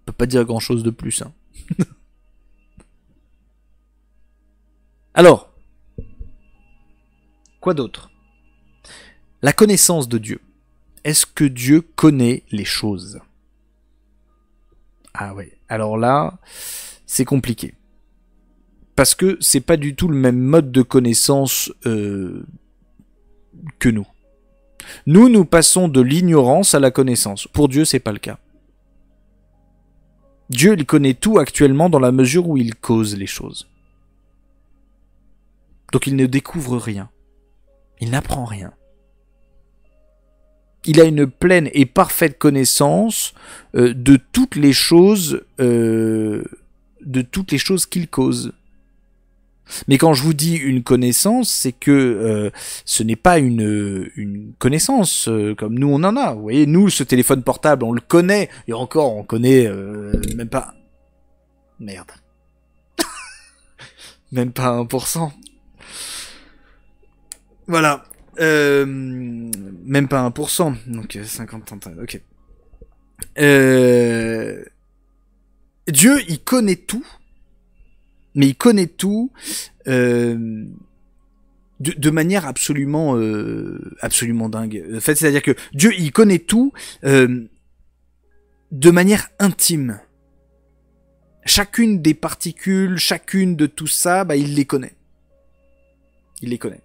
[SPEAKER 1] On peut pas dire grand chose de plus, Alors, quoi d'autre ? La connaissance de Dieu. Est-ce que Dieu connaît les choses ? Ah ouais, alors là, c'est compliqué. Parce que c'est pas du tout le même mode de connaissance que nous. Nous passons de l'ignorance à la connaissance. Pour Dieu, c'est pas le cas. Dieu, il connaît tout actuellement dans la mesure où il cause les choses. Donc il ne découvre rien. Il n'apprend rien. Il a une pleine et parfaite connaissance de toutes les choses qu'il cause. Mais quand je vous dis une connaissance, c'est que ce n'est pas une connaissance comme nous on en a. Vous voyez, nous, ce téléphone portable, on le connaît, et encore, on connaît même pas... Merde. Même pas 1%. Voilà. Même pas 1%, donc 50, ok. Dieu, il connaît tout, mais il connaît tout de manière absolument dingue. En fait, c'est-à-dire que Dieu, il connaît tout de manière intime. Chacune des particules, chacune de tout ça, il les connaît. Il les connaît.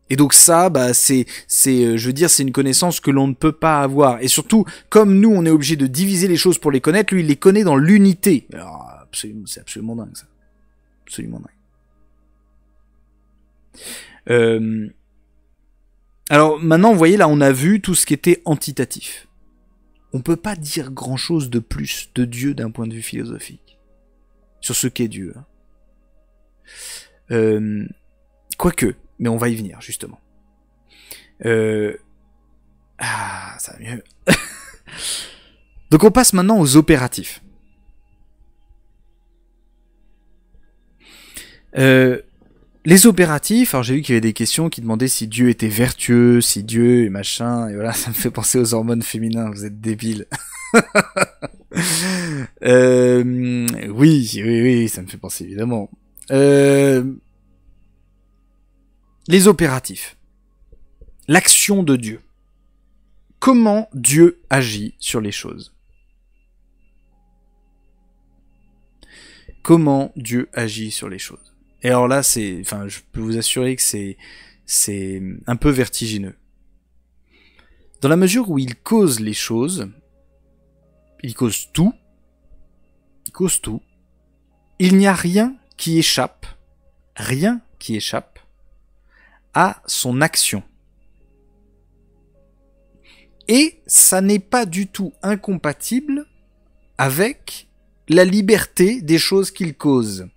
[SPEAKER 1] Et donc ça, bah je veux dire, c'est une connaissance que l'on ne peut pas avoir. Et surtout, comme nous, on est obligé de diviser les choses pour les connaître, lui, il les connaît dans l'unité. Alors, c'est absolument dingue, ça. Absolument dingue. Alors maintenant, vous voyez, là, on a vu tout ce qui était entitatif. On peut pas dire grand-chose de plus de Dieu d'un point de vue philosophique. Sur ce qu'est Dieu. Quoique, mais on va y venir, justement. Ça va mieux. Donc on passe maintenant aux opératifs. Les opératifs, alors j'ai vu qu'il y avait des questions qui demandaient si Dieu était vertueux, si Dieu est machin, et voilà, ça me fait penser aux hormones féminins, vous êtes débiles. Oui, ça me fait penser évidemment. Les opératifs. L'action de Dieu. Comment Dieu agit sur les choses. Comment Dieu agit sur les choses. Et alors là, je peux vous assurer que c'est un peu vertigineux. Dans la mesure où il cause les choses, il cause tout, il n'y a rien qui échappe à son action. Et ça n'est pas du tout incompatible avec la liberté des choses qu'il cause.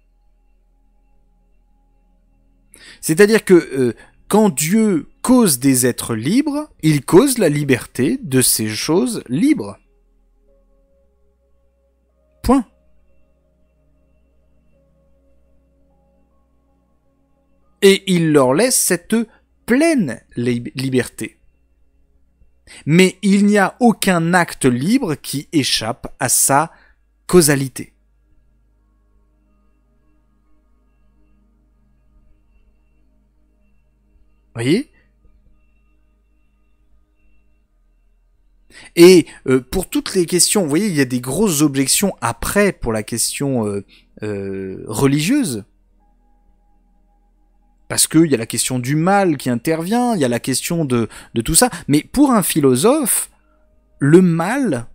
[SPEAKER 1] C'est-à-dire que quand Dieu cause des êtres libres, il cause la liberté de ces choses libres. Point. Et il leur laisse cette pleine liberté. Mais il n'y a aucun acte libre qui échappe à sa causalité. Voyez ? Et pour toutes les questions, vous voyez, il y a des grosses objections après pour la question religieuse. Parce qu'il y a la question du mal qui intervient, il y a la question de tout ça. Mais pour un philosophe, le mal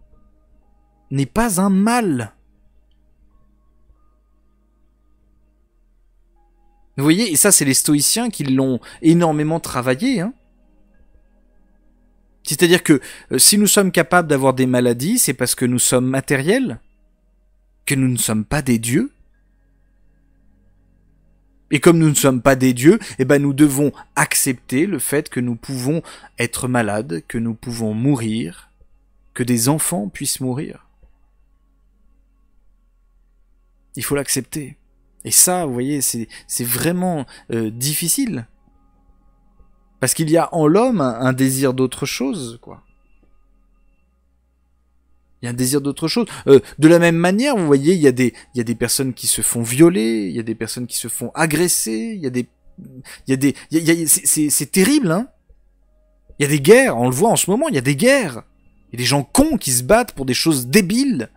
[SPEAKER 1] n'est pas un mal. Vous voyez, et ça c'est les stoïciens qui l'ont énormément travaillé. Hein. C'est-à-dire que si nous sommes capables d'avoir des maladies, c'est parce que nous sommes matériels, que nous ne sommes pas des dieux. Et comme nous ne sommes pas des dieux, eh ben nous devons accepter le fait que nous pouvons être malades, que nous pouvons mourir, que des enfants puissent mourir. Il faut l'accepter. Et ça, vous voyez, c'est vraiment difficile. Parce qu'il y a en l'homme un désir d'autre chose, quoi. Il y a un désir d'autre chose. De la même manière, vous voyez, il y a des personnes qui se font violer, il y a des personnes qui se font agresser, c'est terrible, hein. Il y a des guerres, on le voit en ce moment, il y a des guerres. Il y a des gens cons qui se battent pour des choses débiles.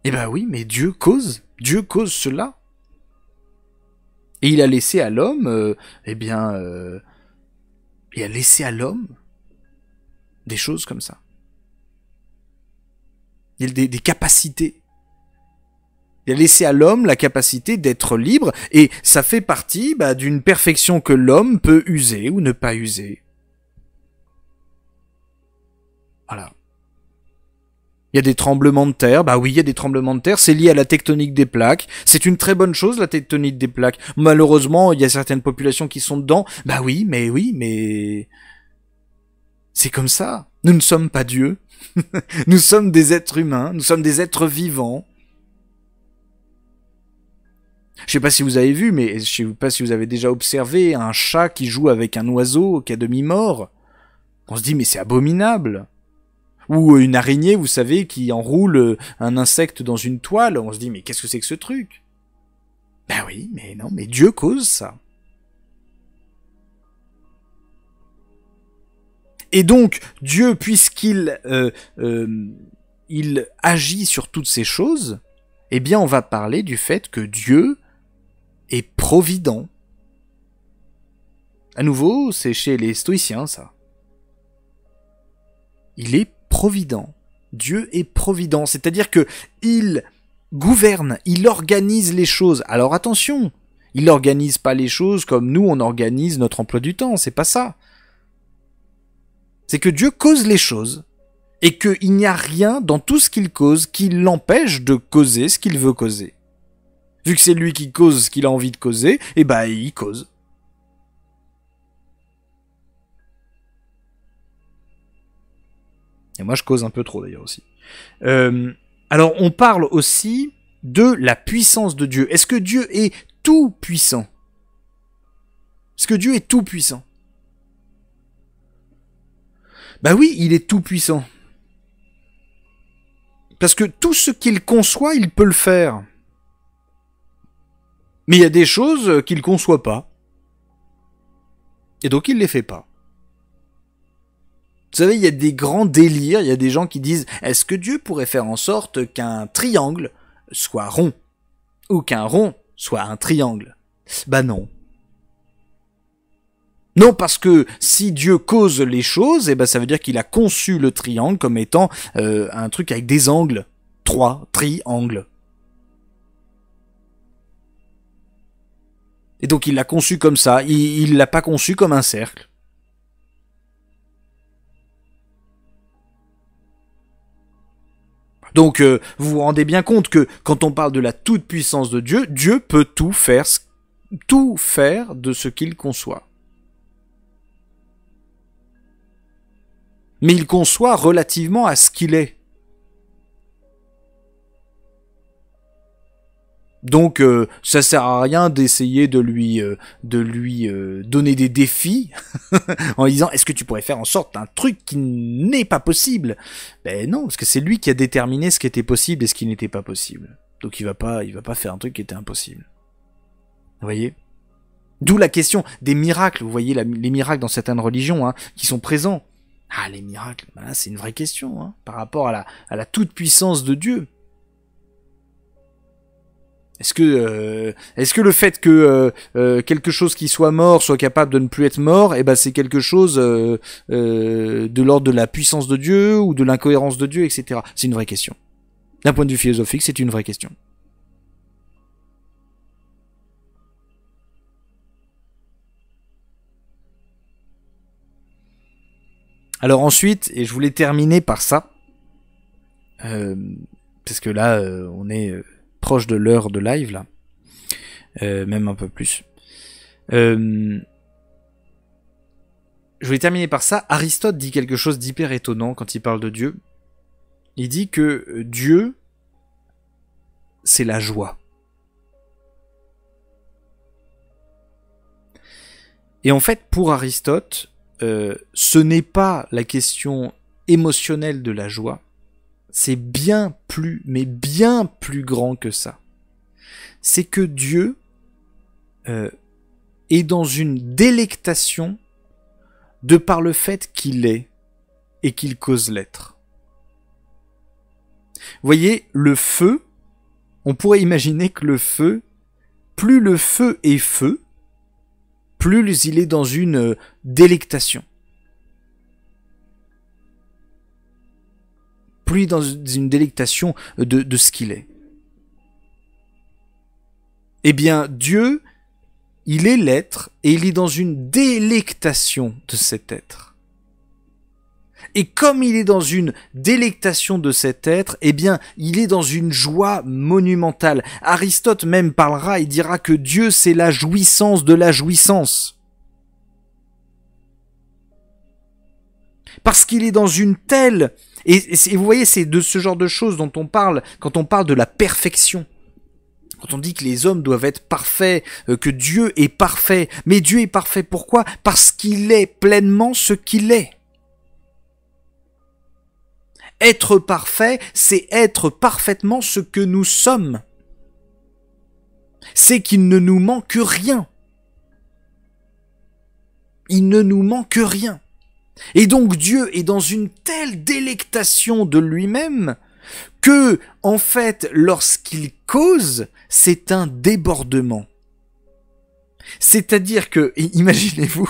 [SPEAKER 1] Eh ben oui, mais Dieu cause cela. Et il a laissé à l'homme, il a laissé à l'homme des choses comme ça. Il y a des capacités. Il a laissé à l'homme la capacité d'être libre, et ça fait partie d'une perfection que l'homme peut user ou ne pas user. Voilà. Il y a des tremblements de terre, bah oui, il y a des tremblements de terre, c'est lié à la tectonique des plaques, c'est une très bonne chose la tectonique des plaques. Malheureusement, il y a certaines populations qui sont dedans, bah oui, mais... C'est comme ça, nous ne sommes pas Dieu, nous sommes des êtres humains, nous sommes des êtres vivants. Je sais pas si vous avez vu, mais je sais pas si vous avez déjà observé un chat qui joue avec un oiseau qui est à demi-mort. On se dit, mais c'est abominable. Ou une araignée, vous savez, qui enroule un insecte dans une toile. On se dit, mais qu'est-ce que c'est que ce truc? Ben oui, mais non, mais Dieu cause ça. Et donc, Dieu, puisqu'il il agit sur toutes ces choses, eh bien on va parler du fait que Dieu est provident. À nouveau, c'est chez les stoïciens ça. Il est provident. Dieu est provident, c'est-à-dire que il gouverne, il organise les choses. Alors attention, il n'organise pas les choses comme nous on organise notre emploi du temps, c'est pas ça. C'est que Dieu cause les choses, et qu'il n'y a rien dans tout ce qu'il cause qui l'empêche de causer ce qu'il veut causer. Vu que c'est lui qui cause ce qu'il a envie de causer, eh ben il cause. Et moi je cause un peu trop d'ailleurs aussi. Alors on parle aussi de la puissance de Dieu. Est-ce que Dieu est tout puissant? Est-ce que Dieu est tout puissant? Bah oui, il est tout puissant. Parce que tout ce qu'il conçoit, il peut le faire. Mais il y a des choses qu'il conçoit pas. Et donc il les fait pas. Vous savez, il y a des grands délires, il y a des gens qui disent « Est-ce que Dieu pourrait faire en sorte qu'un triangle soit rond? Ou qu'un rond soit un triangle ?» Bah non. Non, parce que si Dieu cause les choses, eh ben ça veut dire qu'il a conçu le triangle comme étant un truc avec des angles. 3 triangles. Et donc il l'a conçu comme ça, il l'a pas conçu comme un cercle. Donc vous vous rendez bien compte que quand on parle de la toute-puissance de Dieu, Dieu peut tout faire de ce qu'il conçoit. Mais il conçoit relativement à ce qu'il est. Donc ça sert à rien d'essayer de lui donner des défis en disant est-ce que tu pourrais faire en sorte d'un truc qui n'est pas possible? Ben non, parce que c'est lui qui a déterminé ce qui était possible et ce qui n'était pas possible. Donc il va pas faire un truc qui était impossible. Vous voyez? D'où la question des miracles. Vous voyez les miracles dans certaines religions hein, qui sont présents. Ah les miracles, ben là, c'est une vraie question hein, par rapport à la toute puissance de Dieu. Est-ce que le fait que quelque chose qui soit mort soit capable de ne plus être mort, eh ben c'est quelque chose de l'ordre de la puissance de Dieu ou de l'incohérence de Dieu, etc. C'est une vraie question. D'un point de vue philosophique, c'est une vraie question. Alors ensuite, et je voulais terminer par ça, parce que là, on est proche de l'heure de live là, même un peu plus. Je voulais terminer par ça. Aristote dit quelque chose d'hyper étonnant quand il parle de Dieu. Il dit que Dieu, c'est la joie. Et en fait, pour Aristote, ce n'est pas la question émotionnelle de la joie, c'est bien plus, mais bien plus grand que ça. C'est que Dieu est dans une délectation de par le fait qu'il est et qu'il cause l'être. Vous voyez, le feu, on pourrait imaginer que le feu, plus le feu est feu, plus il est dans une délectation. Plus dans une délectation de ce qu'il est. Eh bien, Dieu, il est l'être et il est dans une délectation de cet être. Et comme il est dans une délectation de cet être, eh bien, il est dans une joie monumentale. Aristote même parlera et dira que Dieu, c'est la jouissance de la jouissance. Parce qu'il est dans une telle... Et vous voyez, c'est de ce genre de choses dont on parle quand on parle de la perfection. Quand on dit que les hommes doivent être parfaits, que Dieu est parfait. Mais Dieu est parfait pourquoi? Parce qu'il est pleinement ce qu'il est. Être parfait, c'est être parfaitement ce que nous sommes. C'est qu'il ne nous manque rien. Il ne nous manque rien. Et donc Dieu est dans une telle délectation de lui-même que, en fait, lorsqu'il cause, c'est un débordement. C'est-à-dire que, imaginez-vous,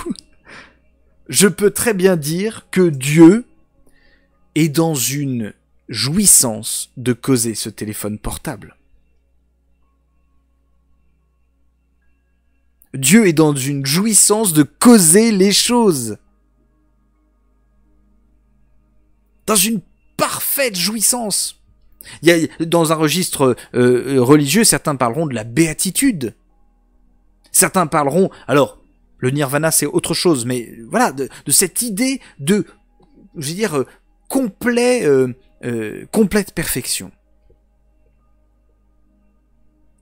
[SPEAKER 1] je peux très bien dire que Dieu est dans une jouissance de causer ce téléphone portable. Dieu est dans une jouissance de causer les choses. Dans une parfaite jouissance. Il y a, dans un registre religieux, certains parleront de la béatitude. Certains parleront, alors, le nirvana c'est autre chose, mais voilà, de cette idée de, je veux dire, complète perfection.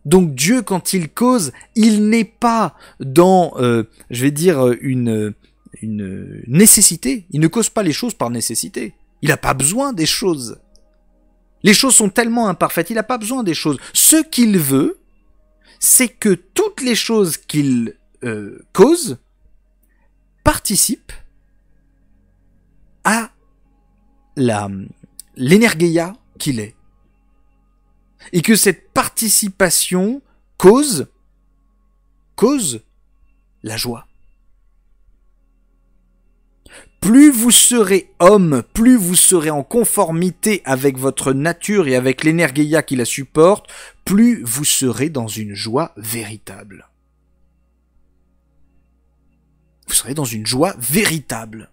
[SPEAKER 1] Donc Dieu, quand il cause, il n'est pas dans, je vais dire, une nécessité. Il ne cause pas les choses par nécessité. Il n'a pas besoin des choses. Les choses sont tellement imparfaites, il n'a pas besoin des choses. Ce qu'il veut, c'est que toutes les choses qu'il cause participent à l'énergeia qu'il est. Et que cette participation cause la joie. Plus vous serez homme, plus vous serez en conformité avec votre nature et avec l'énergeia qui la supporte, plus vous serez dans une joie véritable. Vous serez dans une joie véritable.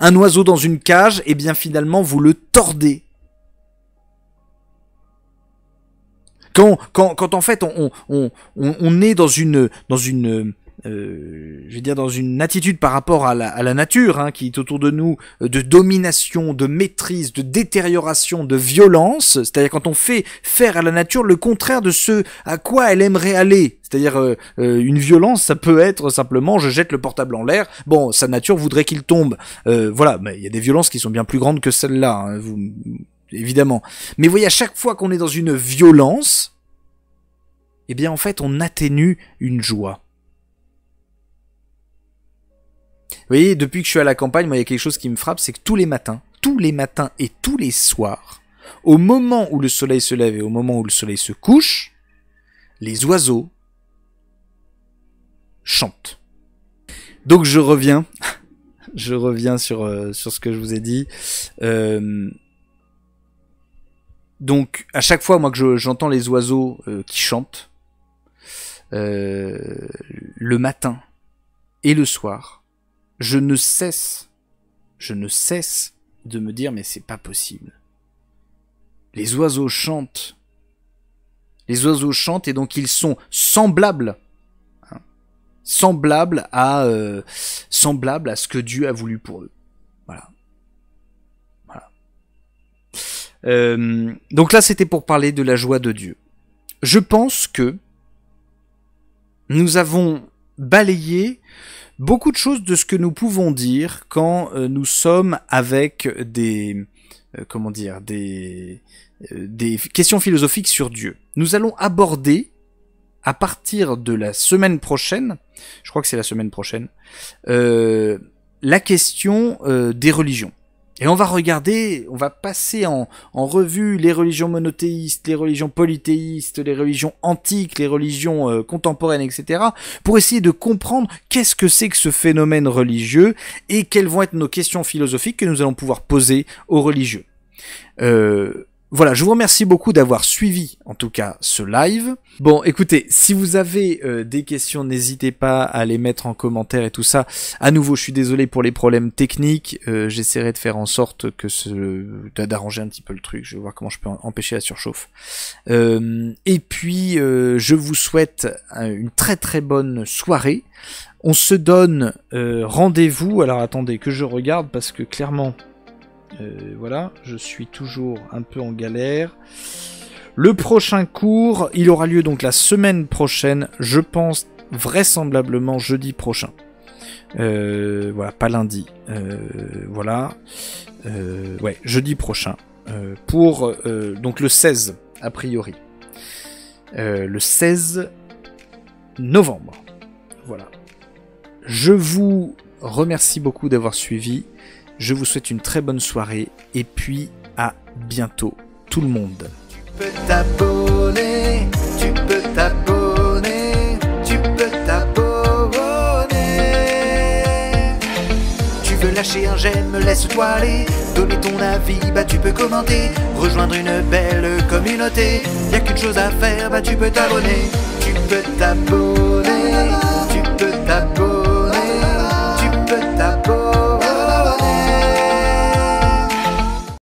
[SPEAKER 1] Un oiseau dans une cage, eh bien finalement vous le tordez. Quand en fait on est dans une je vais dire dans une attitude par rapport à la nature, hein, qui est autour de nous, de domination, de maîtrise, de détérioration, de violence, c'est-à-dire quand on fait faire à la nature le contraire de ce à quoi elle aimerait aller, c'est-à-dire une violence, ça peut être simplement je jette le portable en l'air, bon, sa nature voudrait qu'il tombe, voilà, mais il y a des violences qui sont bien plus grandes que celle-là, hein, évidemment, mais vous voyez, à chaque fois qu'on est dans une violence, eh bien en fait on atténue une joie. Vous voyez, depuis que je suis à la campagne, moi, il y a quelque chose qui me frappe, c'est que tous les matins et tous les soirs, au moment où le soleil se lève et au moment où le soleil se couche, les oiseaux chantent. Donc je reviens sur ce que je vous ai dit. Donc à chaque fois, moi, que j'entends les oiseaux qui chantent, le matin et le soir, je ne cesse de me dire, mais c'est pas possible. Les oiseaux chantent et donc ils sont semblables, hein, semblables à ce que Dieu a voulu pour eux. Voilà. Donc là, c'était pour parler de la joie de Dieu. Je pense que nous avons balayé beaucoup de choses de ce que nous pouvons dire quand nous sommes avec des questions philosophiques sur Dieu. Nous allons aborder, à partir de la semaine prochaine, je crois que c'est la semaine prochaine, la question des religions. Et on va passer en revue les religions monothéistes, les religions polythéistes, les religions antiques, les religions contemporaines, etc. pour essayer de comprendre qu'est-ce que c'est que ce phénomène religieux et quelles vont être nos questions philosophiques que nous allons pouvoir poser aux religieux. Voilà, je vous remercie beaucoup d'avoir suivi, en tout cas, ce live. Bon, écoutez, si vous avez des questions, n'hésitez pas à les mettre en commentaire et tout ça. À nouveau, je suis désolé pour les problèmes techniques. J'essaierai de faire en sorte que d'arranger un petit peu le truc. Je vais voir comment je peux empêcher la surchauffe. Et puis, je vous souhaite une très très bonne soirée. On se donne rendez-vous. Alors, attendez que je regarde parce que clairement... voilà, je suis toujours un peu en galère. Le prochain cours, il aura lieu donc la semaine prochaine, je pense vraisemblablement jeudi prochain. Voilà, pas lundi. Voilà, ouais, jeudi prochain. Pour donc le 16, a priori. Le 16 novembre. Voilà. Je vous remercie beaucoup d'avoir suivi. Je vous souhaite une très bonne soirée et puis à bientôt tout le monde.
[SPEAKER 2] Tu peux t'abonner, tu peux t'abonner, tu peux t'abonner. Tu veux lâcher un j'aime, laisse-toi aller, donner ton avis, bah tu peux commenter, rejoindre une belle communauté. Y'a qu'une chose à faire, bah tu peux t'abonner, tu peux t'abonner.